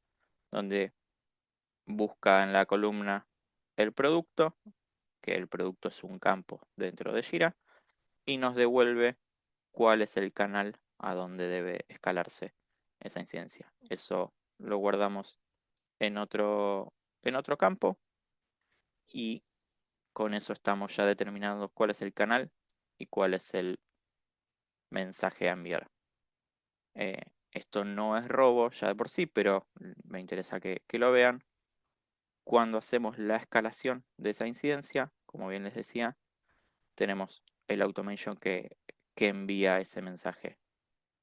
donde busca en la columna el producto, que el producto es un campo dentro de Jira, y nos devuelve cuál es el canal a donde debe escalarse esa incidencia. Eso lo guardamos en otro campo y con eso estamos ya determinando cuál es el canal y cuál es el mensaje a enviar. Esto no es robo ya de por sí, pero me interesa que lo vean. Cuando hacemos la escalación de esa incidencia, como bien les decía, tenemos el automation que envía ese mensaje.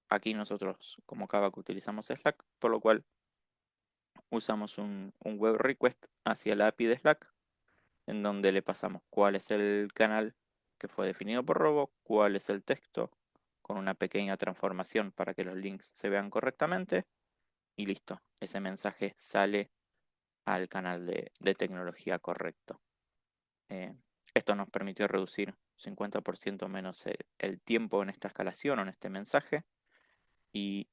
Aquí nosotros como Kavak utilizamos Slack, por lo cual usamos un web request hacia la API de Slack, en donde le pasamos cuál es el canal que fue definido por Robo, cuál es el texto, con una pequeña transformación para que los links se vean correctamente, y listo, ese mensaje sale al canal de tecnología correcto. Eh, Esto nos permitió reducir 50% menos el tiempo en esta escalación o en este mensaje, y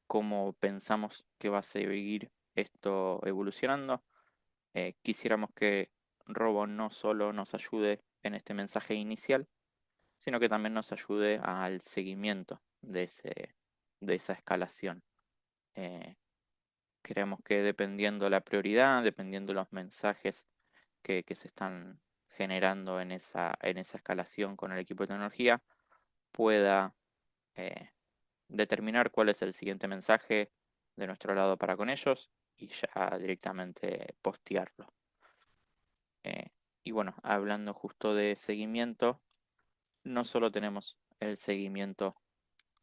cómo pensamos que va a seguir esto evolucionando. Quisiéramos que Robo no solo nos ayude en este mensaje inicial, sino que también nos ayude al seguimiento de esa escalación. Eh, Creemos que dependiendo la prioridad, dependiendo los mensajes que se están generando en esa escalación con el equipo de tecnología, pueda eh, determinar cuál es el siguiente mensaje de nuestro lado para con ellos y ya directamente postearlo. Y bueno, hablando justo de seguimiento, no solo tenemos el seguimiento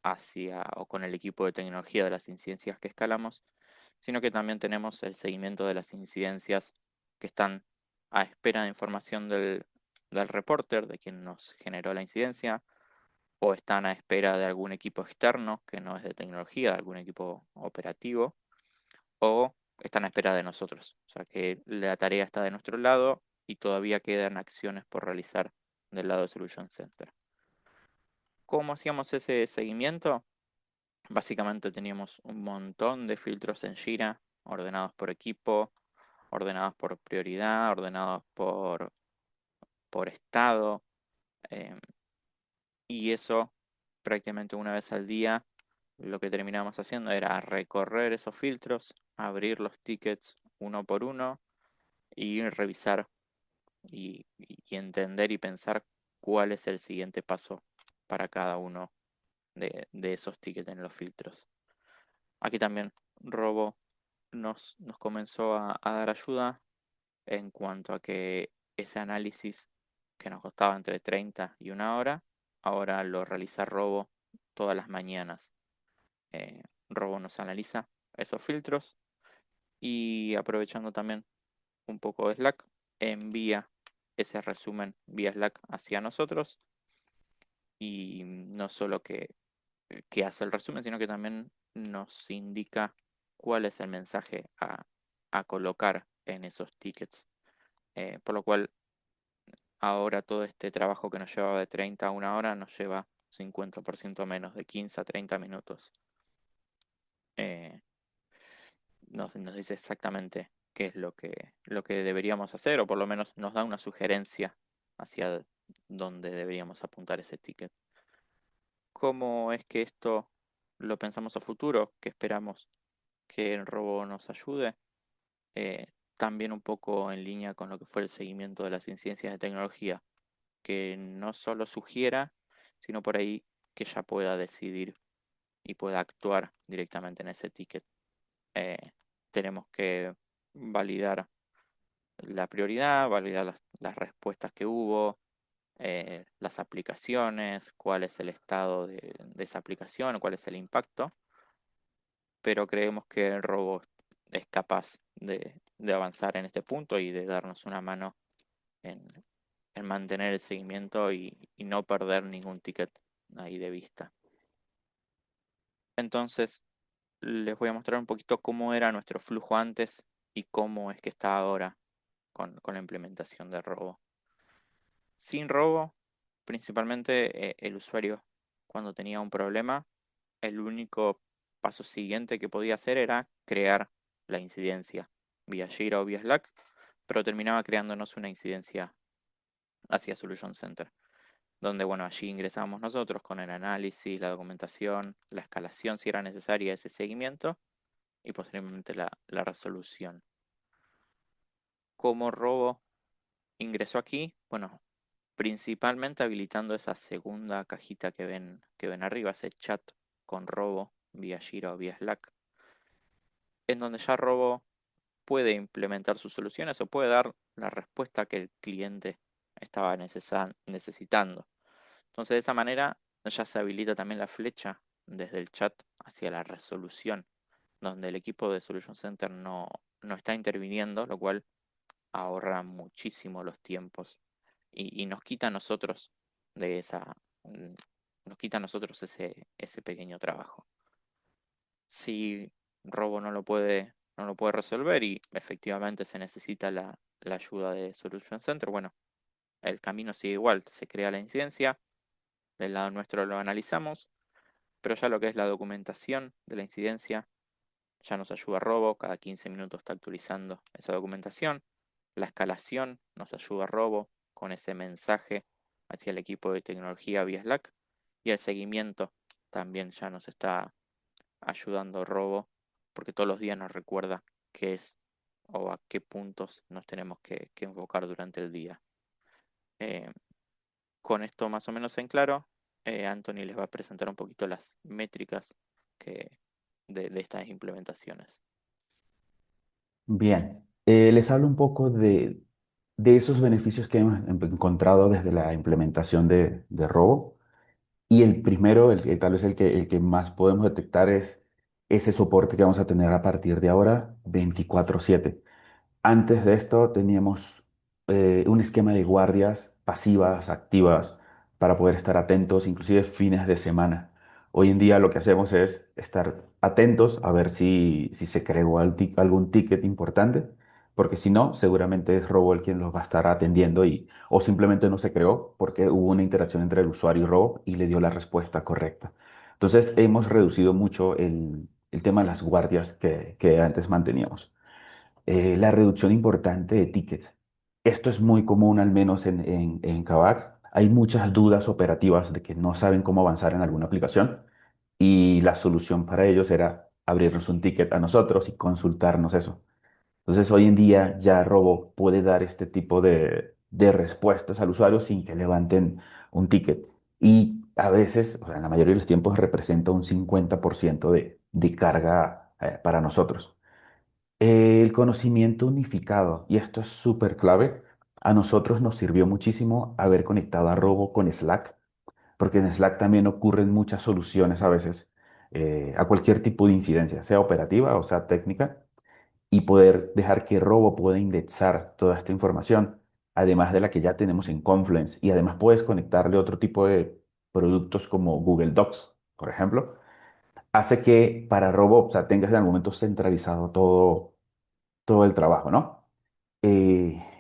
hacia o con el equipo de tecnología de las incidencias que escalamos, sino que también tenemos el seguimiento de las incidencias que están a espera de información del reporter, de quien nos generó la incidencia, o están a espera de algún equipo externo que no es de tecnología, de algún equipo operativo, o están a espera de nosotros. O sea que la tarea está de nuestro lado y todavía quedan acciones por realizar del lado de Solution Center. ¿Cómo hacíamos ese seguimiento? Básicamente teníamos un montón de filtros en Jira, ordenados por equipo, ordenados por prioridad, ordenados por estado, eh, y eso prácticamente una vez al día lo que terminábamos haciendo era recorrer esos filtros, abrir los tickets uno por uno y revisar y entender y pensar cuál es el siguiente paso para cada uno de esos tickets en los filtros. Aquí también Robo nos comenzó a dar ayuda en cuanto a que ese análisis que nos costaba entre 30 y una hora, ahora lo realiza Robo todas las mañanas. Robo nos analiza esos filtros y aprovechando también un poco de Slack, envía ese resumen vía Slack hacia nosotros, y no solo que hace el resumen, sino que también nos indica cuál es el mensaje a colocar en esos tickets. Por lo cual ahora todo este trabajo que nos llevaba de 30 a una hora nos lleva 50% menos, de 15 a 30 minutos. Eh, nos dice exactamente qué es lo que deberíamos hacer, o por lo menos nos da una sugerencia hacia dónde deberíamos apuntar ese ticket. ¿Cómo es que esto lo pensamos a futuro? ¿Qué esperamos que el robo nos ayude? Eh, También un poco en línea con lo que fue el seguimiento de las incidencias de tecnología, que no solo sugiera, sino por ahí que ya pueda decidir y pueda actuar directamente en ese ticket. Eh, Tenemos que validar la prioridad, validar las respuestas que hubo, las aplicaciones, cuál es el estado de esa aplicación, cuál es el impacto, pero creemos que el robot es capaz de avanzar en este punto y de darnos una mano en, en mantener el seguimiento y no perder ningún ticket ahí de vista. Entonces, les voy a mostrar un poquito cómo era nuestro flujo antes y cómo es que está ahora con la implementación de Robo. Sin Robo, principalmente el usuario, cuando tenía un problema, el único paso siguiente que podía hacer era crear la incidencia vía Jira o vía Slack, pero terminaba creándonos una incidencia hacia Solution Center, donde bueno, allí ingresábamos nosotros con el análisis, la documentación, la escalación si era necesaria, ese seguimiento, y posteriormente la resolución. ¿Cómo Robo ingresó aquí? Bueno, principalmente habilitando esa segunda cajita que ven arriba, ese chat con Robo vía Jira o vía Slack, en donde ya Robo puede implementar sus soluciones o puede dar la respuesta que el cliente estaba necesitando. Entonces, de esa manera ya se habilita también la flecha desde el chat hacia la resolución donde el equipo de Solution Center no está interviniendo, lo cual ahorra muchísimo los tiempos y nos quita a nosotros de mm, nos quita a nosotros ese pequeño trabajo. Si Robo no lo puede resolver y efectivamente se necesita la ayuda de Solution Center, bueno, el camino sigue igual, se crea la incidencia, del lado nuestro lo analizamos, pero ya lo que es la documentación de la incidencia ya nos ayuda Robo, cada 15 minutos está actualizando esa documentación. La escalación nos ayuda Robo con ese mensaje hacia el equipo de tecnología vía Slack. Y el seguimiento también ya nos está ayudando Robo, porque todos los días nos recuerda qué es o a qué puntos nos tenemos que enfocar durante el día. Eh, con esto más o menos en claro, Anthony les va a presentar un poquito las métricas que, de estas implementaciones. Bien, les hablo un poco de esos beneficios que hemos encontrado desde la implementación de Robo. Y el primero, tal vez el que más podemos detectar es ese soporte que vamos a tener a partir de ahora 24/7. Antes de esto teníamos un esquema de guardias pasivas, activas, para poder estar atentos, inclusive fines de semana. Hoy en día lo que hacemos es estar atentos a ver si se creó algún ticket importante, porque si no, seguramente es Robo el quien los va a estar atendiendo o simplemente no se creó porque hubo una interacción entre el usuario y Robo y le dio la respuesta correcta. Entonces hemos reducido mucho el tema de las guardias que antes manteníamos. La reducción importante de tickets. Esto es muy común, al menos en Kavak. Hay muchas dudas operativas de que no saben cómo avanzar en alguna aplicación y la solución para ellos era abrirnos un ticket a nosotros y consultarnos eso. Entonces, hoy en día ya Robo puede dar este tipo de respuestas al usuario sin que levanten un ticket. Y a veces, o sea, en la mayoría de los tiempos, representa un 50% de carga para nosotros. El conocimiento unificado, y esto es súper clave, a nosotros nos sirvió muchísimo haber conectado a Robo con Slack, porque en Slack también ocurren muchas soluciones a veces a cualquier tipo de incidencia, sea operativa o sea técnica, y poder dejar que Robo pueda indexar toda esta información, además de la que ya tenemos en Confluence, y además puedes conectarle otro tipo de productos como Google Docs, por ejemplo, hace que para Robo, o sea, tengas en algún momento centralizado todo el trabajo, ¿no?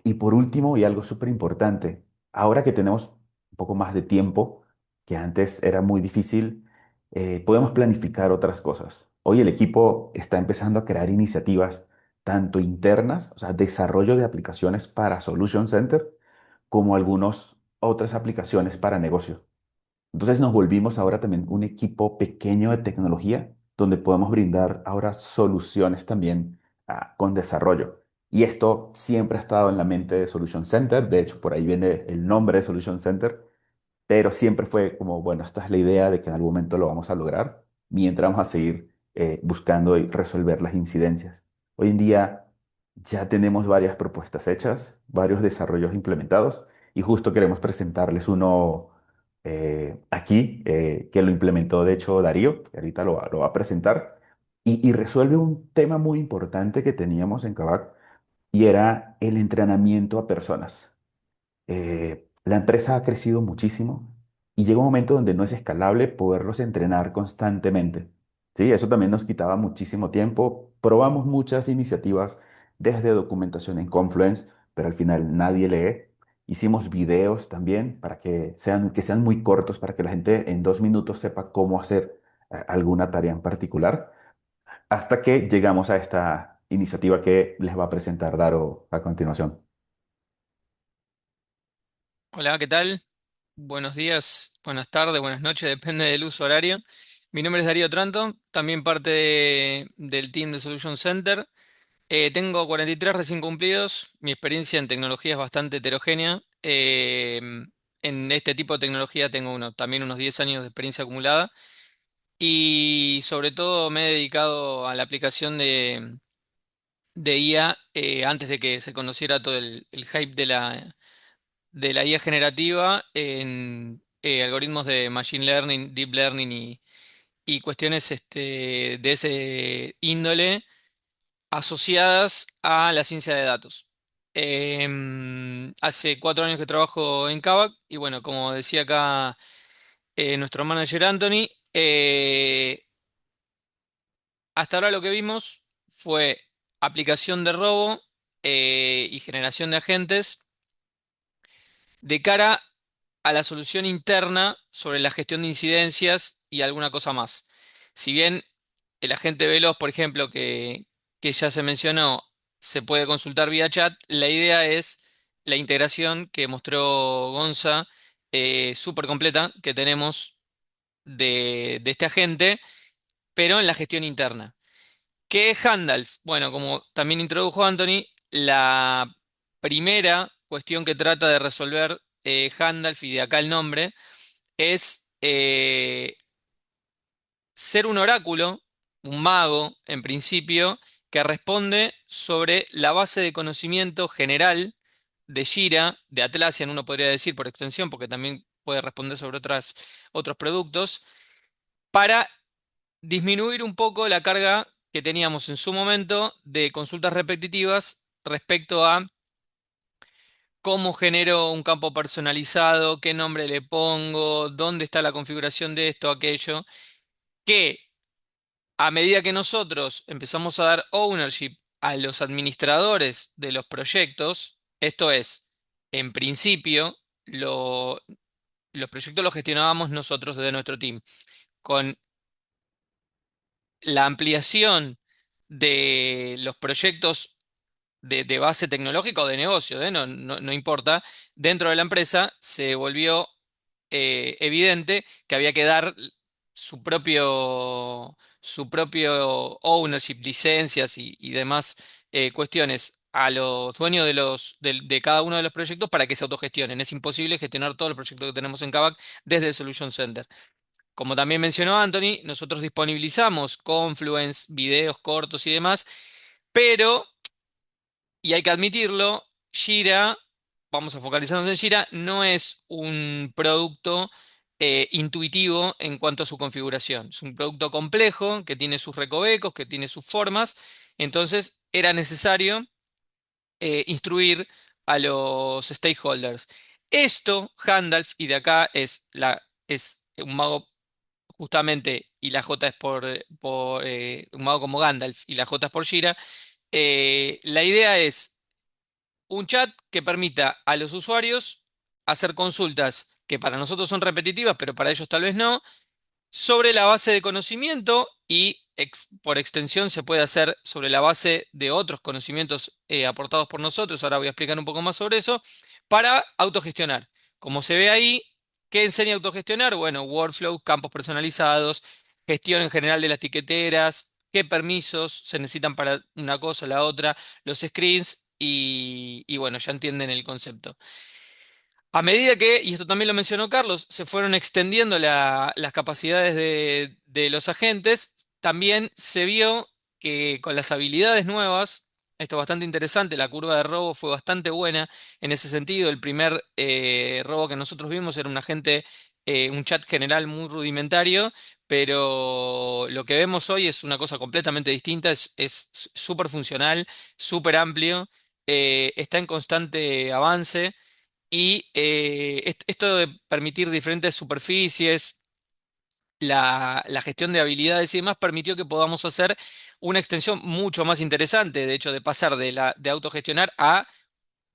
Y por último, y algo súper importante, ahora que tenemos un poco más de tiempo, que antes era muy difícil, podemos planificar otras cosas. Hoy el equipo está empezando a crear iniciativas tanto internas, o sea, desarrollo de aplicaciones para Solution Center, como algunas otras aplicaciones para negocio. Entonces nos volvimos ahora también un equipo pequeño de tecnología donde podemos brindar ahora soluciones también con desarrollo. Y esto siempre ha estado en la mente de Solution Center. De hecho, por ahí viene el nombre de Solution Center, pero siempre fue como, bueno, esta es la idea de que en algún momento lo vamos a lograr mientras vamos a seguir buscando y resolver las incidencias. Hoy en día ya tenemos varias propuestas hechas, varios desarrollos implementados y justo queremos presentarles uno aquí que lo implementó de hecho Darío, que ahorita lo va a presentar y resuelve un tema muy importante que teníamos en Kavak y era el entrenamiento a personas. La empresa ha crecido muchísimo y llega un momento donde no es escalable poderlos entrenar constantemente. Sí, eso también nos quitaba muchísimo tiempo. Probamos muchas iniciativas desde documentación en Confluence, pero al final nadie lee. Hicimos videos también para que sean muy cortos, para que la gente en 2 minutos sepa cómo hacer alguna tarea en particular, hasta que llegamos a esta iniciativa que les va a presentar Daro a continuación. Hola, ¿qué tal? Buenos días, buenas tardes, buenas noches, depende del uso horario. Mi nombre es Darío Tranto, también parte del team de Solution Center. Tengo 43 recién cumplidos, mi experiencia en tecnología es bastante heterogénea. En este tipo de tecnología tengo también unos 10 años de experiencia acumulada y sobre todo me he dedicado a la aplicación de IA antes de que se conociera todo el hype de la IA generativa en algoritmos de Machine Learning, Deep Learning y cuestiones de ese índole asociadas a la ciencia de datos. Hace 4 años que trabajo en Kavak y bueno, como decía acá nuestro manager Anthony, hasta ahora lo que vimos fue aplicación de robo y generación de agentes de cara a la solución interna sobre la gestión de incidencias y alguna cosa más. Si bien el agente veloz, por ejemplo, que ya se mencionó, se puede consultar vía chat, la idea es la integración que mostró Gonza, súper completa, que tenemos de este agente, pero en la gestión interna. ¿Qué es Handalf? Bueno, como también introdujo Anthony, la primera cuestión que trata de resolver Handalf, y de acá el nombre, es ser un oráculo, un mago, en principio, que responde sobre la base de conocimiento general de Jira, de Atlassian, uno podría decir por extensión, porque también puede responder sobre otros productos, para disminuir un poco la carga que teníamos en su momento de consultas repetitivas respecto a cómo genero un campo personalizado, qué nombre le pongo, dónde está la configuración de esto, aquello, que a medida que nosotros empezamos a dar ownership a los administradores de los proyectos, esto es, en principio, los proyectos los gestionábamos nosotros desde nuestro team. Con la ampliación de los proyectos de base tecnológica o de negocio, no importa, dentro de la empresa se volvió evidente que había que dar su propio ownership, licencias y demás cuestiones a los dueños de cada uno de los proyectos para que se autogestionen. Es imposible gestionar todos los proyectos que tenemos en Kavak desde el Solution Center. Como también mencionó Anthony, nosotros disponibilizamos Confluence, videos cortos y demás, pero, y hay que admitirlo, Jira, vamos a focalizarnos en Jira, no es un producto intuitivo en cuanto a su configuración. Es un producto complejo que tiene sus recovecos, que tiene sus formas, entonces era necesario instruir a los stakeholders. Esto, Handalf, y de acá es un mago justamente, y la J es por un mago como Gandalf, y la J es por Jira. La idea es un chat que permita a los usuarios hacer consultas que para nosotros son repetitivas, pero para ellos tal vez no, sobre la base de conocimiento y por extensión se puede hacer sobre la base de otros conocimientos aportados por nosotros. Ahora voy a explicar un poco más sobre eso, para autogestionar. Como se ve ahí, ¿qué enseña a autogestionar? Bueno, workflow, campos personalizados, gestión en general de las tiqueteras, qué permisos se necesitan para una cosa o la otra, los screens y bueno, ya entienden el concepto. A medida que, y esto también lo mencionó Carlos, se fueron extendiendo las capacidades de los agentes, también se vio que con las habilidades nuevas, esto es bastante interesante, la curva de robo fue bastante buena en ese sentido. El primer robo que nosotros vimos era un agente, un chat general muy rudimentario, pero lo que vemos hoy es una cosa completamente distinta, es súper funcional, súper amplio, está en constante avance. Y esto de permitir diferentes superficies, la gestión de habilidades y demás, permitió que podamos hacer una extensión mucho más interesante, de hecho, de pasar de autogestionar a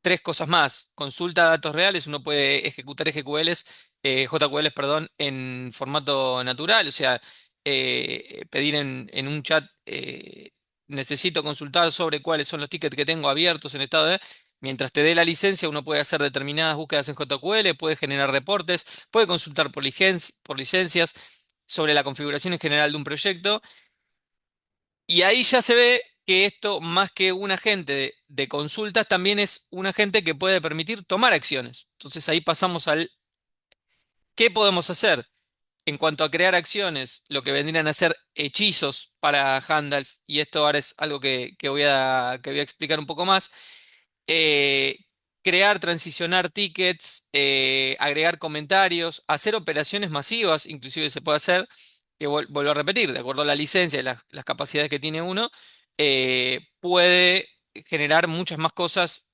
tres cosas más. Consulta de datos reales, uno puede ejecutar SQLs, JQLs, perdón, en formato natural, o sea, pedir en un chat, necesito consultar sobre cuáles son los tickets que tengo abiertos en estado de... Mientras te dé la licencia, uno puede hacer determinadas búsquedas en JQL, puede generar reportes, puede consultar por licencias sobre la configuración en general de un proyecto. Y ahí ya se ve que esto, más que un agente de consultas, también es un agente que puede permitir tomar acciones. Entonces ahí pasamos al qué podemos hacer en cuanto a crear acciones, lo que vendrían a ser hechizos para Handalf, y esto ahora es algo que voy a explicar un poco más. eh, Crear, transicionar tickets, agregar comentarios, hacer operaciones masivas, inclusive se puede hacer. que vuelvo a repetir, de acuerdo a la licencia y las capacidades que tiene uno, puede generar muchas más cosas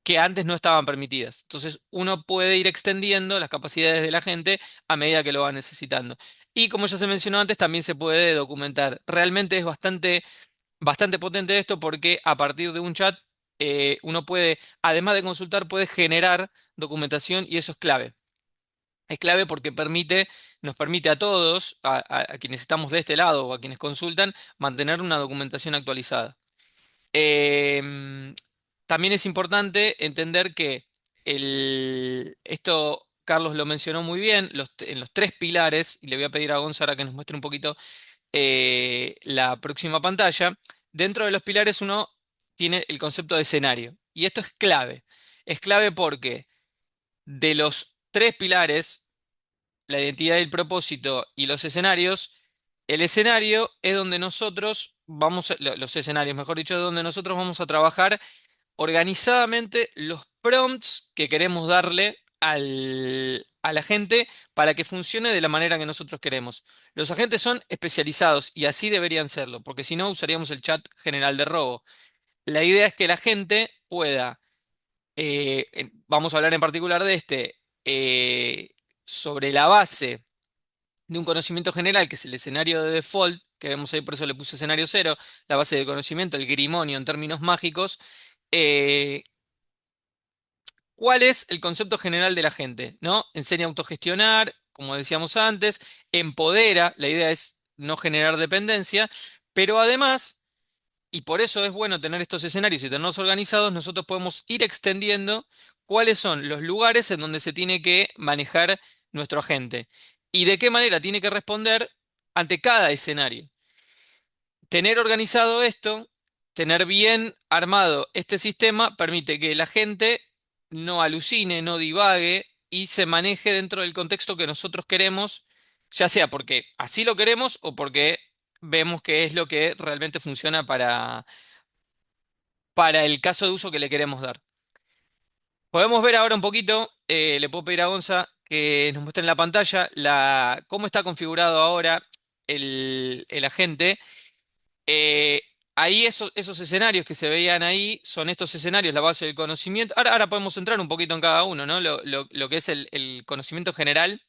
que antes no estaban permitidas. Entonces, uno puede ir extendiendo las capacidades de la gente a medida que lo va necesitando. Y como ya se mencionó antes, también se puede documentar. Realmente es bastante potente esto porque a partir de un chat, uno puede, además de consultar, puede generar documentación y eso es clave. Es clave porque nos permite a todos, a quienes estamos de este lado o a quienes consultan, mantener una documentación actualizada. Em, También es importante entender que esto, Carlos lo mencionó muy bien, en los tres pilares, y le voy a pedir a Gonzara que nos muestre un poquito la próxima pantalla. Dentro de los pilares uno tiene el concepto de escenario, y esto es clave. Es clave porque de los tres pilares, la identidad y el propósito y los escenarios, el escenario es donde nosotros los escenarios, mejor dicho, es donde nosotros vamos a trabajar organizadamente los prompts que queremos darle a la gente para que funcione de la manera que nosotros queremos. Los agentes son especializados y así deberían serlo, porque si no usaríamos el chat general de robo. La idea es que la gente pueda, vamos a hablar en particular de sobre la base de un conocimiento general, que es el escenario de default, que vemos ahí, por eso le puse escenario cero, la base de conocimiento, el grimonio en términos mágicos. eh, ¿Cuál es el concepto general de la gente? ¿No? Enseña a autogestionar, como decíamos antes, empodera, la idea es no generar dependencia, pero además, y por eso es bueno tener estos escenarios y tenerlos organizados, nosotros podemos ir extendiendo cuáles son los lugares en donde se tiene que manejar nuestro agente y de qué manera tiene que responder ante cada escenario. Tener organizado esto, tener bien armado este sistema, permite que la gente no alucine, no divague y se maneje dentro del contexto que nosotros queremos, ya sea porque así lo queremos o porque vemos que es lo que realmente funciona para el caso de uso que le queremos dar. Podemos ver ahora un poquito, le puedo pedir a Gonza que nos muestre en la pantalla cómo está configurado ahora el agente. Eh, Ahí esos escenarios que se veían ahí son estos escenarios, la base del conocimiento. Ahora podemos entrar un poquito en cada uno, ¿no? Lo que es el conocimiento general.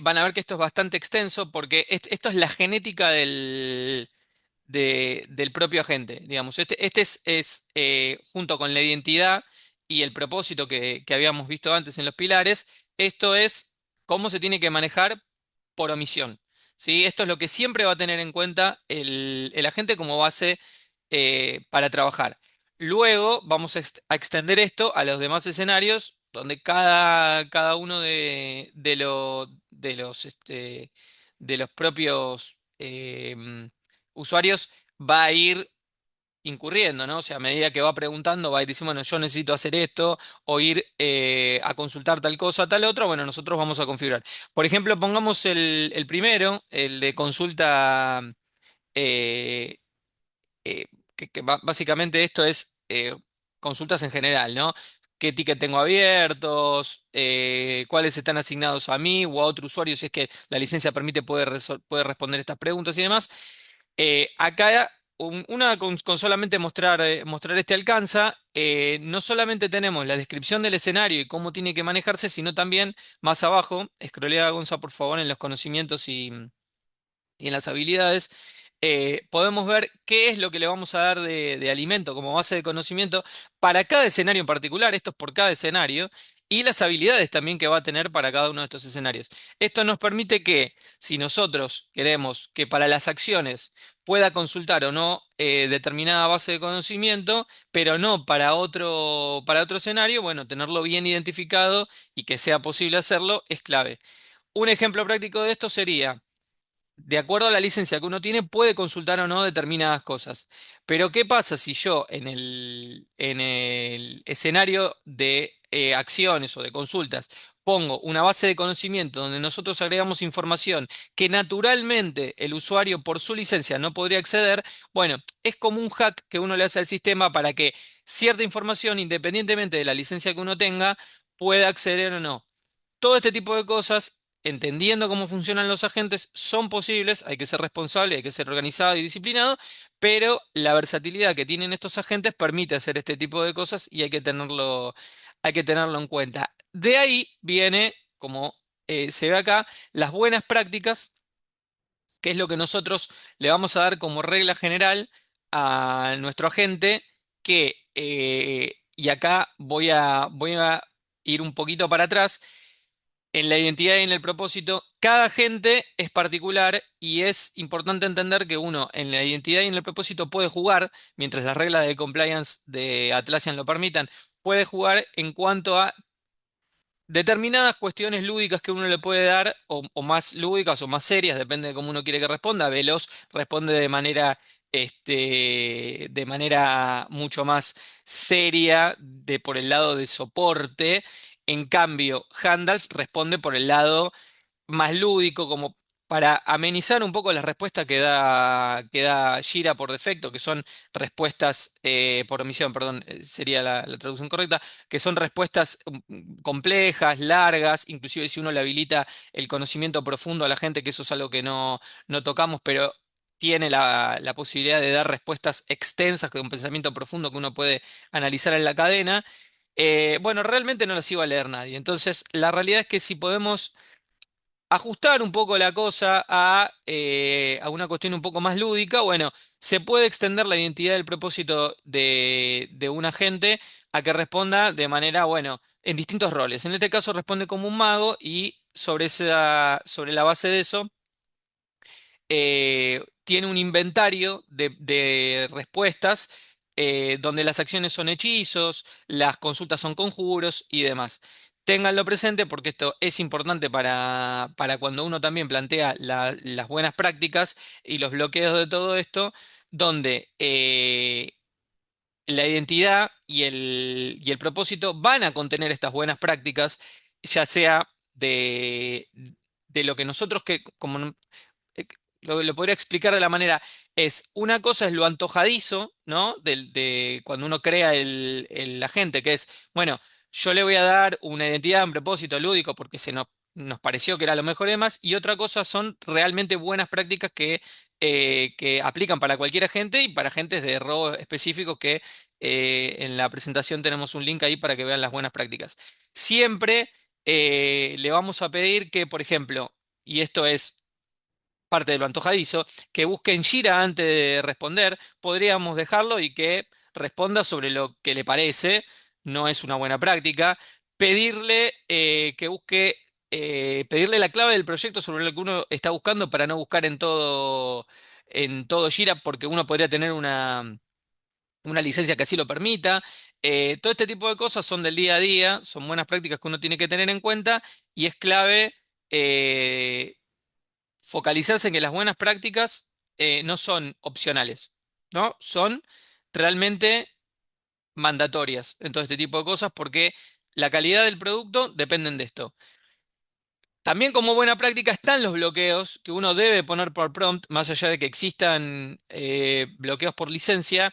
Van a ver que esto es bastante extenso porque esto es la genética del propio agente, digamos. Este es junto con la identidad y el propósito que habíamos visto antes en los pilares, esto es cómo se tiene que manejar por omisión. ¿Sí? Esto es lo que siempre va a tener en cuenta el agente como base para trabajar. Luego vamos a extender esto a los demás escenarios, donde cada uno de los propios usuarios va a ir incurriendo, ¿no? O sea, a medida que va preguntando, va a ir diciendo, bueno, yo necesito hacer esto, o ir a consultar tal cosa, tal otra, bueno, nosotros vamos a configurar. Por ejemplo, pongamos el primero, el de consulta, eh, eh, básicamente esto es consultas en general, ¿no? ¿Qué ticket tengo abiertos? ¿Cuáles están asignados a mí o a otro usuario? Si es que la licencia permite puede responder estas preguntas y demás. Acá, con solamente mostrar este alcanza, no solamente tenemos la descripción del escenario y cómo tiene que manejarse, sino también más abajo, scrollea Gonza por favor en los conocimientos y en las habilidades, podemos ver qué es lo que le vamos a dar de alimento como base de conocimiento para cada escenario en particular, esto es por cada escenario, y las habilidades también que va a tener para cada uno de estos escenarios. Esto nos permite que si nosotros queremos que para las acciones pueda consultar o no determinada base de conocimiento, pero no para otro escenario, bueno, tenerlo bien identificado y que sea posible hacerlo es clave. Un ejemplo práctico de esto sería de acuerdo a la licencia que uno tiene, puede consultar o no determinadas cosas. Pero ¿qué pasa si yo en el escenario de acciones o de consultas pongo una base de conocimiento donde nosotros agregamos información que naturalmente el usuario por su licencia no podría acceder? Bueno, es como un hack que uno le hace al sistema para que cierta información, independientemente de la licencia que uno tenga, pueda acceder o no. Todo este tipo de cosas entendiendo cómo funcionan los agentes, son posibles, hay que ser responsable, hay que ser organizado y disciplinado, pero la versatilidad que tienen estos agentes permite hacer este tipo de cosas y hay que tenerlo en cuenta. De ahí viene, como se ve acá, las buenas prácticas, que es lo que nosotros le vamos a dar como regla general a nuestro agente, que, y acá voy a ir un poquito para atrás, en la identidad y en el propósito, cada agente es particular y es importante entender que uno en la identidad y en el propósito puede jugar, mientras las reglas de compliance de Atlassian lo permitan, puede jugar en cuanto a determinadas cuestiones lúdicas que uno le puede dar, o más lúdicas o más serias, depende de cómo uno quiere que responda. Veloz responde de manera mucho más seria, por el lado de soporte. En cambio, Handals responde por el lado más lúdico, como para amenizar un poco las respuestas que da Jira por defecto, que son respuestas por omisión, perdón, sería la traducción correcta, que son respuestas complejas, largas, inclusive si uno le habilita el conocimiento profundo a la gente, que eso es algo que no tocamos, pero tiene la posibilidad de dar respuestas extensas con un pensamiento profundo que uno puede analizar en la cadena. Bueno, realmente no las iba a leer nadie. Entonces, la realidad es que si podemos ajustar un poco la cosa a una cuestión un poco más lúdica, bueno, se puede extender la identidad del propósito de un agente a que responda de manera, bueno, en distintos roles. En este caso responde como un mago y sobre la base de eso tiene un inventario de respuestas donde las acciones son hechizos, las consultas son conjuros y demás. Ténganlo presente porque esto es importante para cuando uno también plantea las buenas prácticas y los bloqueos de todo esto, donde la identidad y el propósito van a contener estas buenas prácticas, ya sea de lo que nosotros que como eh, lo podría explicar de la manera, es una cosa es lo antojadizo, ¿no? De cuando uno crea el agente, que es, bueno, yo le voy a dar una identidad, un propósito lúdico porque nos pareció que era lo mejor y demás, y otra cosa son realmente buenas prácticas que aplican para cualquier agente y para agentes de robo específicos que en la presentación tenemos un link ahí para que vean las buenas prácticas. Siempre le vamos a pedir que, por ejemplo, y esto es parte de lo antojadizo, que busque en Jira antes de responder, podríamos dejarlo y que responda sobre lo que le parece, no es una buena práctica. Pedirle que busque, pedirle la clave del proyecto sobre lo que uno está buscando para no buscar en todo Jira, porque uno podría tener una licencia que así lo permita. Todo este tipo de cosas son del día a día, son buenas prácticas que uno tiene que tener en cuenta y es clave. Focalizarse en que las buenas prácticas no son opcionales, ¿no? Son realmente mandatorias en todo este tipo de cosas porque la calidad del producto dependen de esto. También como buena práctica están los bloqueos que uno debe poner por prompt, más allá de que existan bloqueos por licencia.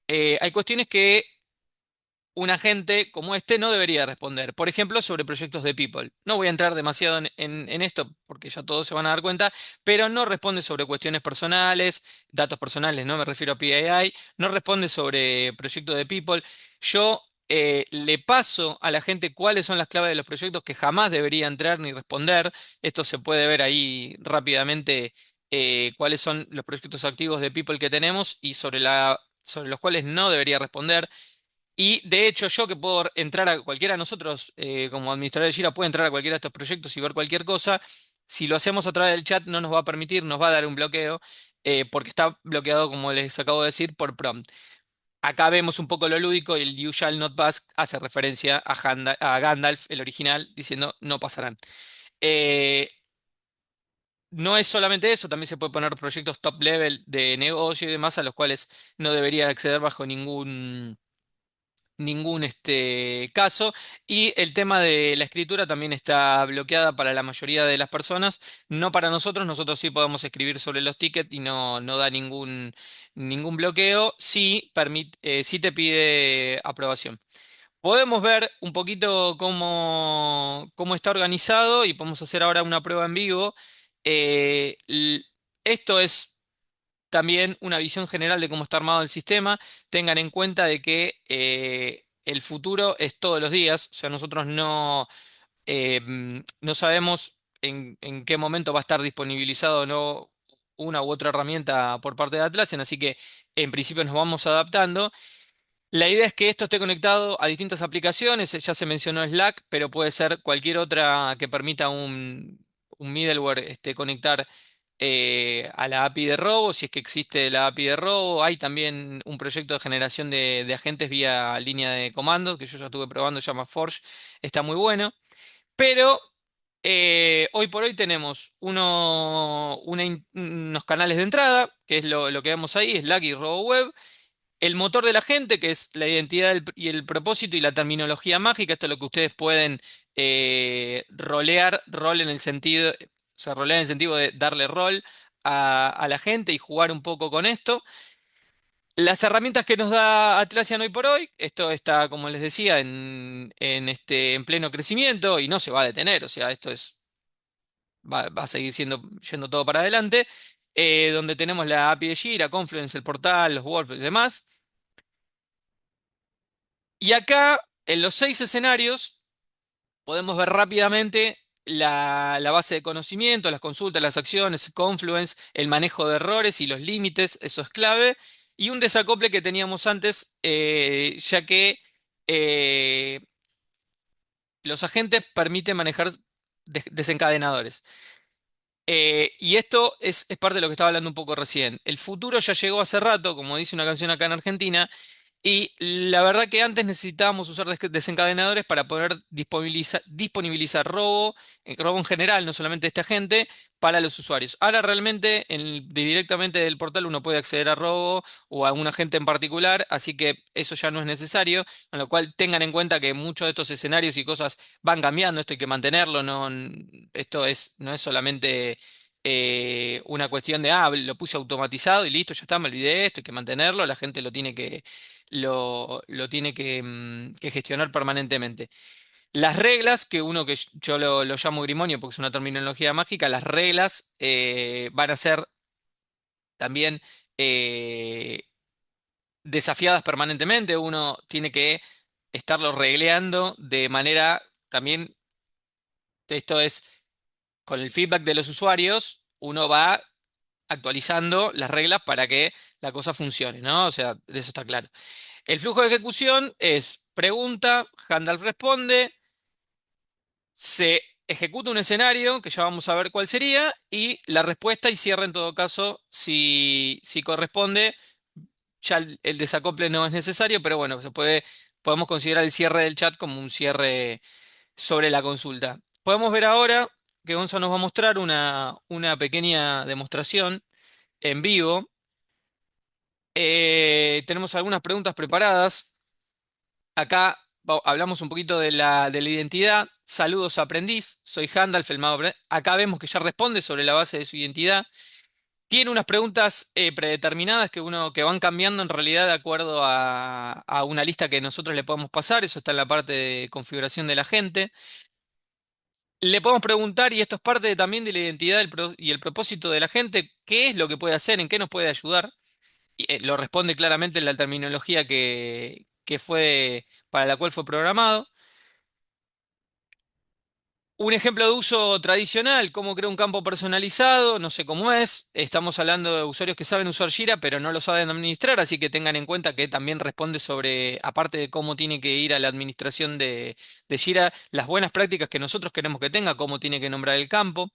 Hay cuestiones que un agente como este no debería responder. Por ejemplo, sobre proyectos de People. No voy a entrar demasiado en esto porque ya todos se van a dar cuenta, pero no responde sobre cuestiones personales, datos personales, no me refiero a PII, no responde sobre proyectos de People. Yo le paso a la gente cuáles son las claves de los proyectos que jamás debería entrar ni responder. Esto se puede ver ahí rápidamente cuáles son los proyectos activos de People que tenemos y sobre los cuales no debería responder. Y de hecho, yo que puedo entrar a cualquiera de nosotros, como administrador de Jira, puede entrar a cualquiera de estos proyectos y ver cualquier cosa. Si lo hacemos a través del chat, no nos va a permitir, nos va a dar un bloqueo, porque está bloqueado, como les acabo de decir, por prompt. Acá vemos un poco lo lúdico y el You Shall Not Pass hace referencia a Gandalf, el original, diciendo no pasarán. Eh, no es solamente eso, también se puede poner proyectos top level de negocio y demás a los cuales no debería acceder bajo ningún caso. Y el tema de la escritura también está bloqueada para la mayoría de las personas, no para nosotros. Nosotros sí podemos escribir sobre los tickets y no da ningún bloqueo. Sí, sí te pide aprobación. podemos ver un poquito cómo está organizado y podemos hacer ahora una prueba en vivo. Esto es también una visión general de cómo está armado el sistema. Tengan en cuenta de que el futuro es todos los días, o sea, nosotros no sabemos en qué momento va a estar disponibilizado o no una u otra herramienta por parte de Atlassian, así que en principio nos vamos adaptando. La idea es que esto esté conectado a distintas aplicaciones, ya se mencionó Slack, pero puede ser cualquier otra que permita un middleware conectar a la API de Robo, si es que existe la API de Robo. Hay también un proyecto de generación de agentes vía línea de comando, que yo ya estuve probando, se llama Forge, está muy bueno. Pero hoy por hoy tenemos unos canales de entrada, que es lo que vemos ahí, Slack y RoboWeb. El motor de la gente, que es la identidad y el propósito y la terminología mágica. Esto es lo que ustedes pueden rolear, rol en el sentido, o sea, rolear en el sentido de darle rol a la gente y jugar un poco con esto. Las herramientas que nos da Atlassian hoy por hoy, esto está, como les decía, en pleno crecimiento y no se va a detener. O sea, esto va a seguir yendo todo para adelante. Donde tenemos la API de Jira, Confluence, el portal, los Wolf y demás. Y acá, en los 6 escenarios, podemos ver rápidamente la base de conocimiento, las consultas, las acciones, Confluence, el manejo de errores y los límites, eso es clave. Y un desacople que teníamos antes, ya que eh, los agentes permiten manejar desencadenadores. Y esto es parte de lo que estaba hablando un poco recién. El futuro ya llegó hace rato, como dice una canción acá en Argentina, y la verdad que antes necesitábamos usar desencadenadores para poder disponibilizar robo, robo en general, no solamente este agente, para los usuarios. Ahora realmente directamente del portal uno puede acceder a robo o a un agente en particular, así que eso ya no es necesario, con lo cual tengan en cuenta que muchos de estos escenarios y cosas van cambiando, esto hay que mantenerlo, no es solamente una cuestión de, lo puse automatizado y listo, ya está, me olvidé de esto, hay que mantenerlo, la gente lo tiene que gestionar permanentemente. Las reglas, que yo lo llamo grimorio porque es una terminología mágica, las reglas van a ser también eh, desafiadas permanentemente. Uno tiene que estarlo regleando de manera también, esto es, con el feedback de los usuarios, uno va actualizando las reglas para que la cosa funcione, ¿no? O sea, de eso está claro. El flujo de ejecución es pregunta, Handle responde, se ejecuta un escenario, que ya vamos a ver cuál sería, y la respuesta y cierre en todo caso, si corresponde, ya el desacople no es necesario, pero bueno, podemos considerar el cierre del chat como un cierre sobre la consulta. Podemos ver ahora que Gonzalo nos va a mostrar una pequeña demostración en vivo. Tenemos algunas preguntas preparadas. Acá hablamos un poquito de la identidad. Saludos aprendiz, soy Handalf, el mago acá vemos que ya responde sobre la base de su identidad. Tiene unas preguntas predeterminadas que van cambiando en realidad de acuerdo a una lista que nosotros le podemos pasar. Eso está en la parte de configuración de la gente. Le podemos preguntar, y esto es parte también de la identidad y el propósito de la gente, qué es lo que puede hacer, en qué nos puede ayudar. Y, lo responde claramente en la terminología que fue para la cual fue programado. Un ejemplo de uso tradicional, cómo creo un campo personalizado, no sé cómo es. Estamos hablando de usuarios que saben usar Jira, pero no lo saben administrar, así que tengan en cuenta que también responde sobre, aparte de cómo tiene que ir a la administración de Jira, las buenas prácticas que nosotros queremos que tenga, cómo tiene que nombrar el campo.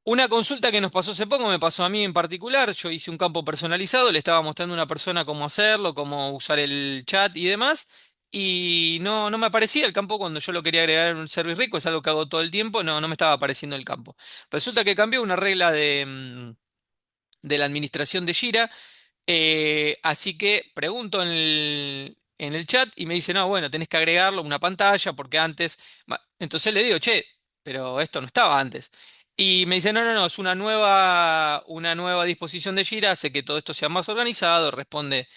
Una consulta que nos pasó hace poco, me pasó a mí en particular. Yo hice un campo personalizado, le estaba mostrando a una persona cómo hacerlo, cómo usar el chat y demás. Y no me aparecía el campo cuando yo lo quería agregar en un service rico, es algo que hago todo el tiempo, no me estaba apareciendo el campo. Resulta que cambió una regla de la administración de Jira, así que pregunto en el chat y me dice, no, bueno, tenés que agregarlo a una pantalla porque antes... Entonces le digo, che, pero esto no estaba antes. Y me dice, no, es una nueva disposición de Jira, hace que todo esto sea más organizado, responde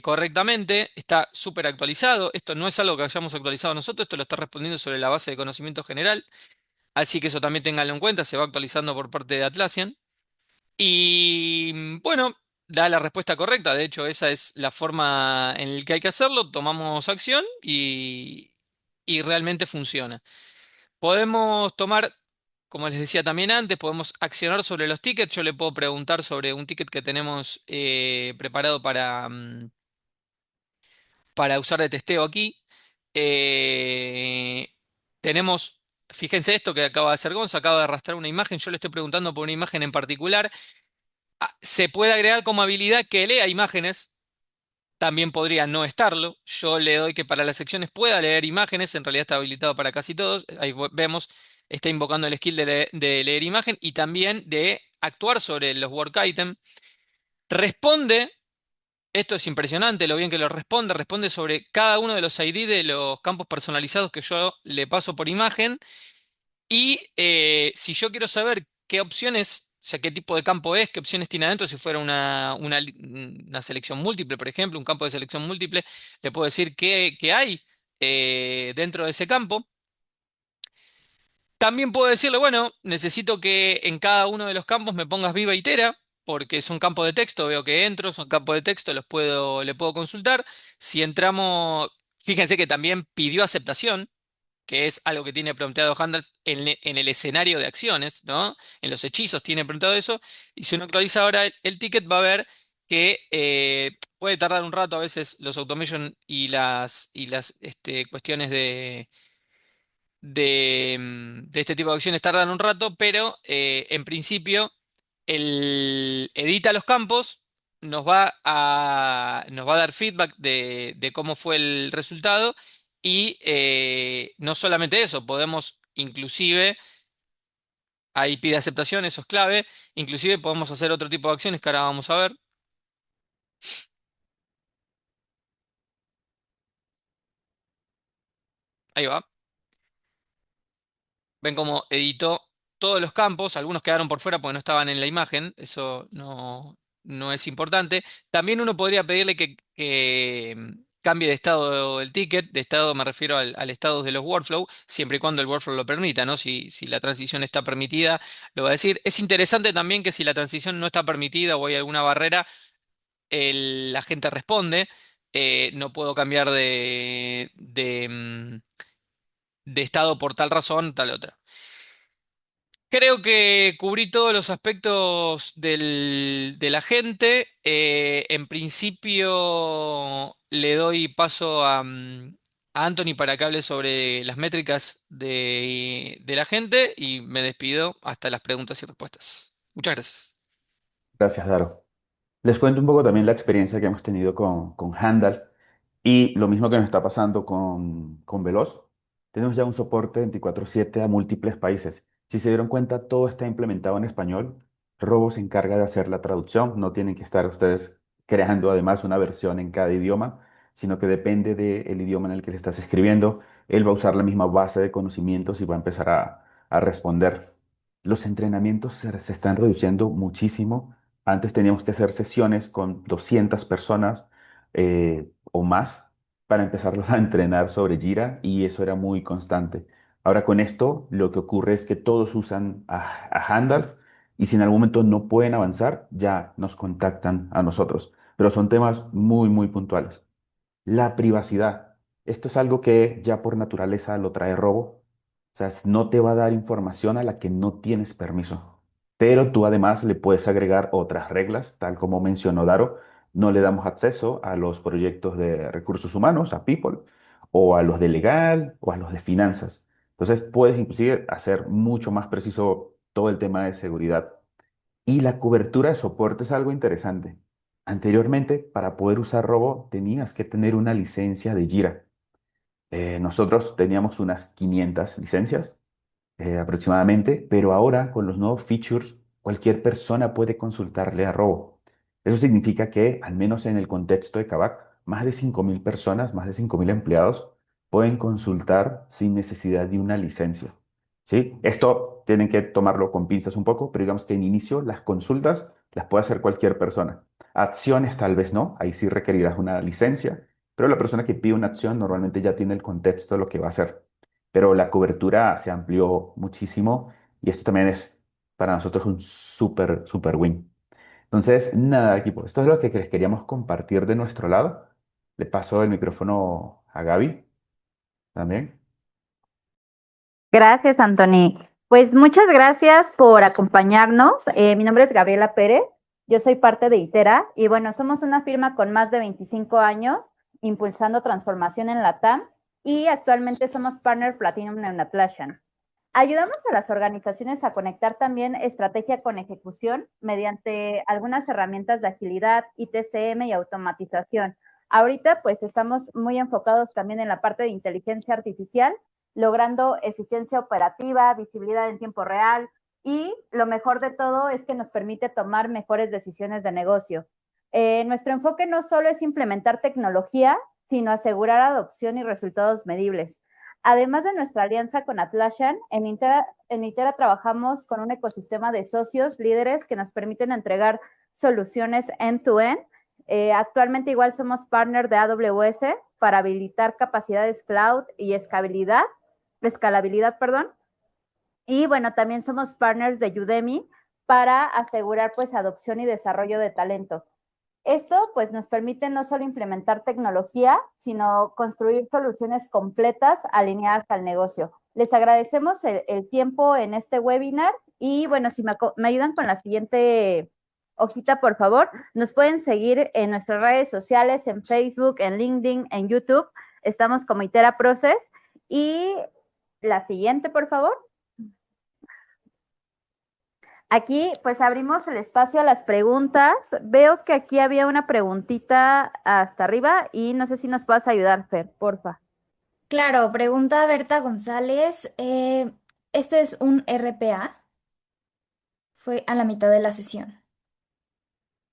correctamente, está súper actualizado. Esto no es algo que hayamos actualizado nosotros, esto lo está respondiendo sobre la base de conocimiento general. Así que eso también ténganlo en cuenta, se va actualizando por parte de Atlassian. Y bueno, da la respuesta correcta. De hecho, esa es la forma en la que hay que hacerlo. Tomamos acción y realmente funciona. Podemos tomar, como les decía también antes, podemos accionar sobre los tickets. Yo le puedo preguntar sobre un ticket que tenemos preparado para usar de testeo aquí. Eh, tenemos, fíjense esto que acaba de hacer Gonza, acaba de arrastrar una imagen. Yo le estoy preguntando por una imagen en particular. Se puede agregar como habilidad que lea imágenes. También podría no estarlo. Yo le doy que para las secciones pueda leer imágenes. En realidad está habilitado para casi todos. Ahí vemos, está invocando el skill de leer imagen y también de actuar sobre los work items. Responde. Esto es impresionante lo bien que lo responde. Responde sobre cada uno de los ID de los campos personalizados que yo le paso por imagen. Y si yo quiero saber qué opciones, o sea, qué tipo de campo es, qué opciones tiene adentro, si fuera una selección múltiple, por ejemplo, un campo de selección múltiple, le puedo decir qué hay dentro de ese campo. También puedo decirle, bueno, necesito que en cada uno de los campos me pongas viva itera, porque son campos de texto, veo que entro, son campos de texto, le puedo consultar. Si entramos, fíjense que también pidió aceptación, que es algo que tiene prompteado Handel en el escenario de acciones, ¿no? En los hechizos tiene prompteado eso. Y si uno actualiza ahora el ticket, va a ver que puede tardar un rato a veces los automation y las cuestiones de este tipo de acciones tardan un rato, pero en principio el edita los campos, nos va a dar feedback de cómo fue el resultado y no solamente eso, podemos inclusive, ahí pide aceptación, eso es clave, inclusive podemos hacer otro tipo de acciones que ahora vamos a ver. Ahí va. Ven cómo editó todos los campos, algunos quedaron por fuera porque no estaban en la imagen, eso no es importante. También uno podría pedirle que cambie de estado el ticket, de estado me refiero al estado de los workflow, siempre y cuando el workflow lo permita, ¿no? Si la transición está permitida, lo va a decir. Es interesante también que si la transición no está permitida o hay alguna barrera, la gente responde. No puedo cambiar de estado por tal razón, tal otra. Creo que cubrí todos los aspectos de la gente. En principio le doy paso a Anthony para que hable sobre las métricas de la gente y me despido hasta las preguntas y respuestas. Muchas gracias. Gracias, Daro. Les cuento un poco también la experiencia que hemos tenido con Handal y lo mismo que nos está pasando con Veloz. Tenemos ya un soporte 24/7 a múltiples países. Si se dieron cuenta, todo está implementado en español. Robo se encarga de hacer la traducción. No tienen que estar ustedes creando además una versión en cada idioma, sino que depende del idioma en el que le estás escribiendo. Él va a usar la misma base de conocimientos y va a empezar a responder. Los entrenamientos se están reduciendo muchísimo. Antes teníamos que hacer sesiones con 200 personas o más para empezarlos a entrenar sobre Jira y eso era muy constante. Ahora con esto lo que ocurre es que todos usan a Handalf y si en algún momento no pueden avanzar, ya nos contactan a nosotros. Pero son temas muy, muy puntuales. La privacidad. Esto es algo que ya por naturaleza lo trae robo. O sea, no te va a dar información a la que no tienes permiso. Pero tú además le puedes agregar otras reglas, tal como mencionó Daro. No le damos acceso a los proyectos de recursos humanos, a People, o a los de legal, o a los de finanzas. Entonces puedes inclusive hacer mucho más preciso todo el tema de seguridad. Y la cobertura de soporte es algo interesante. Anteriormente, para poder usar Robo, tenías que tener una licencia de Jira. Nosotros teníamos unas 500 licencias aproximadamente, pero ahora con los nuevos features, cualquier persona puede consultarle a Robo. Eso significa que, al menos en el contexto de Kavak, más de 5.000 personas, más de 5.000 empleados pueden consultar sin necesidad de una licencia. ¿Sí? Esto tienen que tomarlo con pinzas un poco, pero digamos que en inicio las consultas las puede hacer cualquier persona. Acciones tal vez no, ahí sí requerirás una licencia, pero la persona que pide una acción normalmente ya tiene el contexto de lo que va a hacer. Pero la cobertura se amplió muchísimo y esto también es para nosotros un súper, súper win. Entonces, nada, equipo, esto es lo que les queríamos compartir de nuestro lado. Le paso el micrófono a Gaby también. Gracias, Anthony. Pues muchas gracias por acompañarnos. Mi nombre es Gabriela Pérez. Yo soy parte de Itera y bueno, somos una firma con más de 25 años impulsando transformación en LATAM y actualmente somos Partner Platinum en Atlassian. Ayudamos a las organizaciones a conectar también estrategia con ejecución mediante algunas herramientas de agilidad, ITCM y automatización. Ahorita pues estamos muy enfocados también en la parte de inteligencia artificial, logrando eficiencia operativa, visibilidad en tiempo real y lo mejor de todo es que nos permite tomar mejores decisiones de negocio. Nuestro enfoque no solo es implementar tecnología, sino asegurar adopción y resultados medibles. Además de nuestra alianza con Atlassian, en Itera trabajamos con un ecosistema de socios, líderes que nos permiten entregar soluciones end-to-end. Actualmente igual somos partner de AWS para habilitar capacidades cloud y escalabilidad, perdón. Y bueno, también somos partners de Udemy para asegurar pues adopción y desarrollo de talento. Esto pues nos permite no solo implementar tecnología, sino construir soluciones completas alineadas al negocio. Les agradecemos el tiempo en este webinar y bueno, si me ayudan con la siguiente hojita, por favor, nos pueden seguir en nuestras redes sociales, en Facebook, en LinkedIn, en YouTube. Estamos como Itera Process. Y la siguiente, por favor. Aquí pues abrimos el espacio a las preguntas. Veo que aquí había una preguntita hasta arriba y no sé si nos puedas ayudar, Fer, porfa. Claro, pregunta Berta González. ¿Esto es un RPA? Fue a la mitad de la sesión.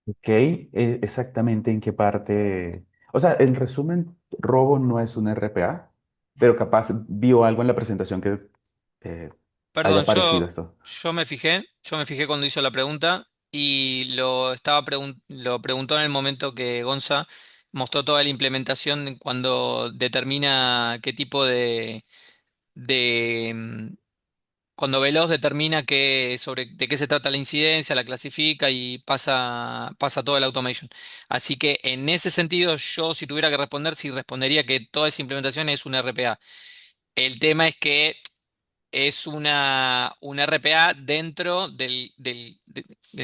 Ok, exactamente en qué parte. O sea, en resumen, Robo no es un RPA, pero capaz vio algo en la presentación que eh, Perdón, haya parecido esto. yo me fijé cuando hizo la pregunta y lo preguntó en el momento que Gonza mostró toda la implementación cuando determina qué tipo de cuando Veloz determina de qué se trata la incidencia, la clasifica y pasa todo el automation. Así que en ese sentido, yo si tuviera que responder, sí respondería que toda esa implementación es un RPA. El tema es que es un RPA dentro del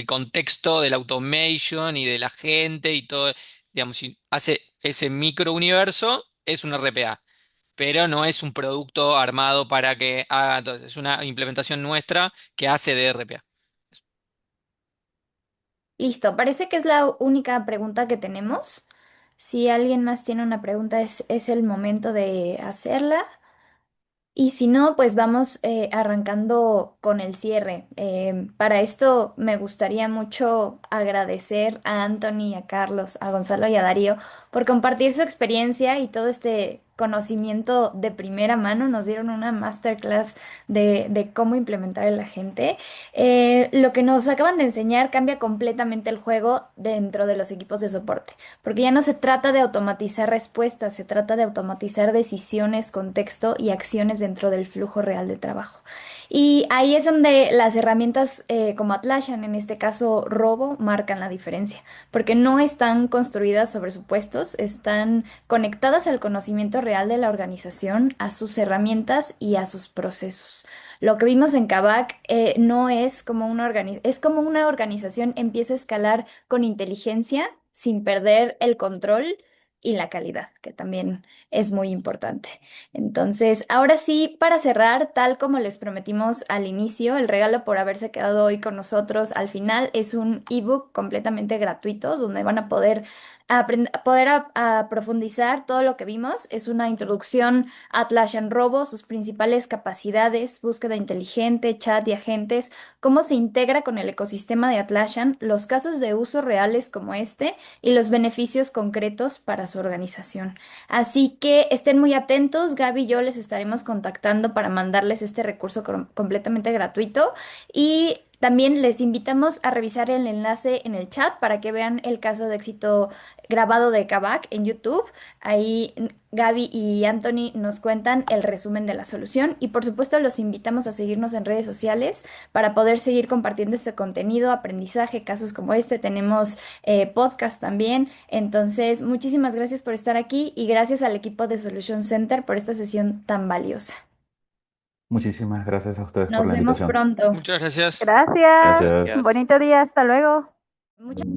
contexto del automation y de la gente y todo. Digamos, si hace ese microuniverso, es un RPA, pero no es un producto armado para que haga. Entonces, es una implementación nuestra que hace de RPA. Listo, parece que es la única pregunta que tenemos. Si alguien más tiene una pregunta, es el momento de hacerla. Y si no, pues vamos arrancando con el cierre. Para esto me gustaría mucho agradecer a Anthony, a Carlos, a Gonzalo y a Darío por compartir su experiencia y todo este conocimiento de primera mano. Nos dieron una masterclass de cómo implementar el agente. Lo que nos acaban de enseñar cambia completamente el juego dentro de los equipos de soporte, porque ya no se trata de automatizar respuestas, se trata de automatizar decisiones, contexto y acciones dentro del flujo real de trabajo. Y ahí es donde las herramientas como Atlassian, en este caso Robo, marcan la diferencia, porque no están construidas sobre supuestos, están conectadas al conocimiento real de la organización, a sus herramientas y a sus procesos. Lo que vimos en Kavak no es como es como una organización empieza a escalar con inteligencia sin perder el control y la calidad, que también es muy importante. Entonces, ahora sí, para cerrar, tal como les prometimos al inicio, el regalo por haberse quedado hoy con nosotros al final es un ebook completamente gratuito donde van a poder a profundizar todo lo que vimos. Es una introducción a Atlassian Robo, sus principales capacidades, búsqueda inteligente, chat y agentes, cómo se integra con el ecosistema de Atlassian, los casos de uso reales como este y los beneficios concretos para su organización. Así que estén muy atentos, Gaby y yo les estaremos contactando para mandarles este recurso completamente gratuito y También les invitamos a revisar el enlace en el chat para que vean el caso de éxito grabado de Kavak en YouTube. Ahí Gaby y Anthony nos cuentan el resumen de la solución y por supuesto los invitamos a seguirnos en redes sociales para poder seguir compartiendo este contenido, aprendizaje, casos como este. Tenemos podcast también. Entonces, muchísimas gracias por estar aquí y gracias al equipo de Solution Center por esta sesión tan valiosa. Muchísimas gracias a ustedes por Nos la vemos invitación. pronto. Muchas gracias. Gracias. Gracias. Gracias. Bonito día. Hasta luego. Muchas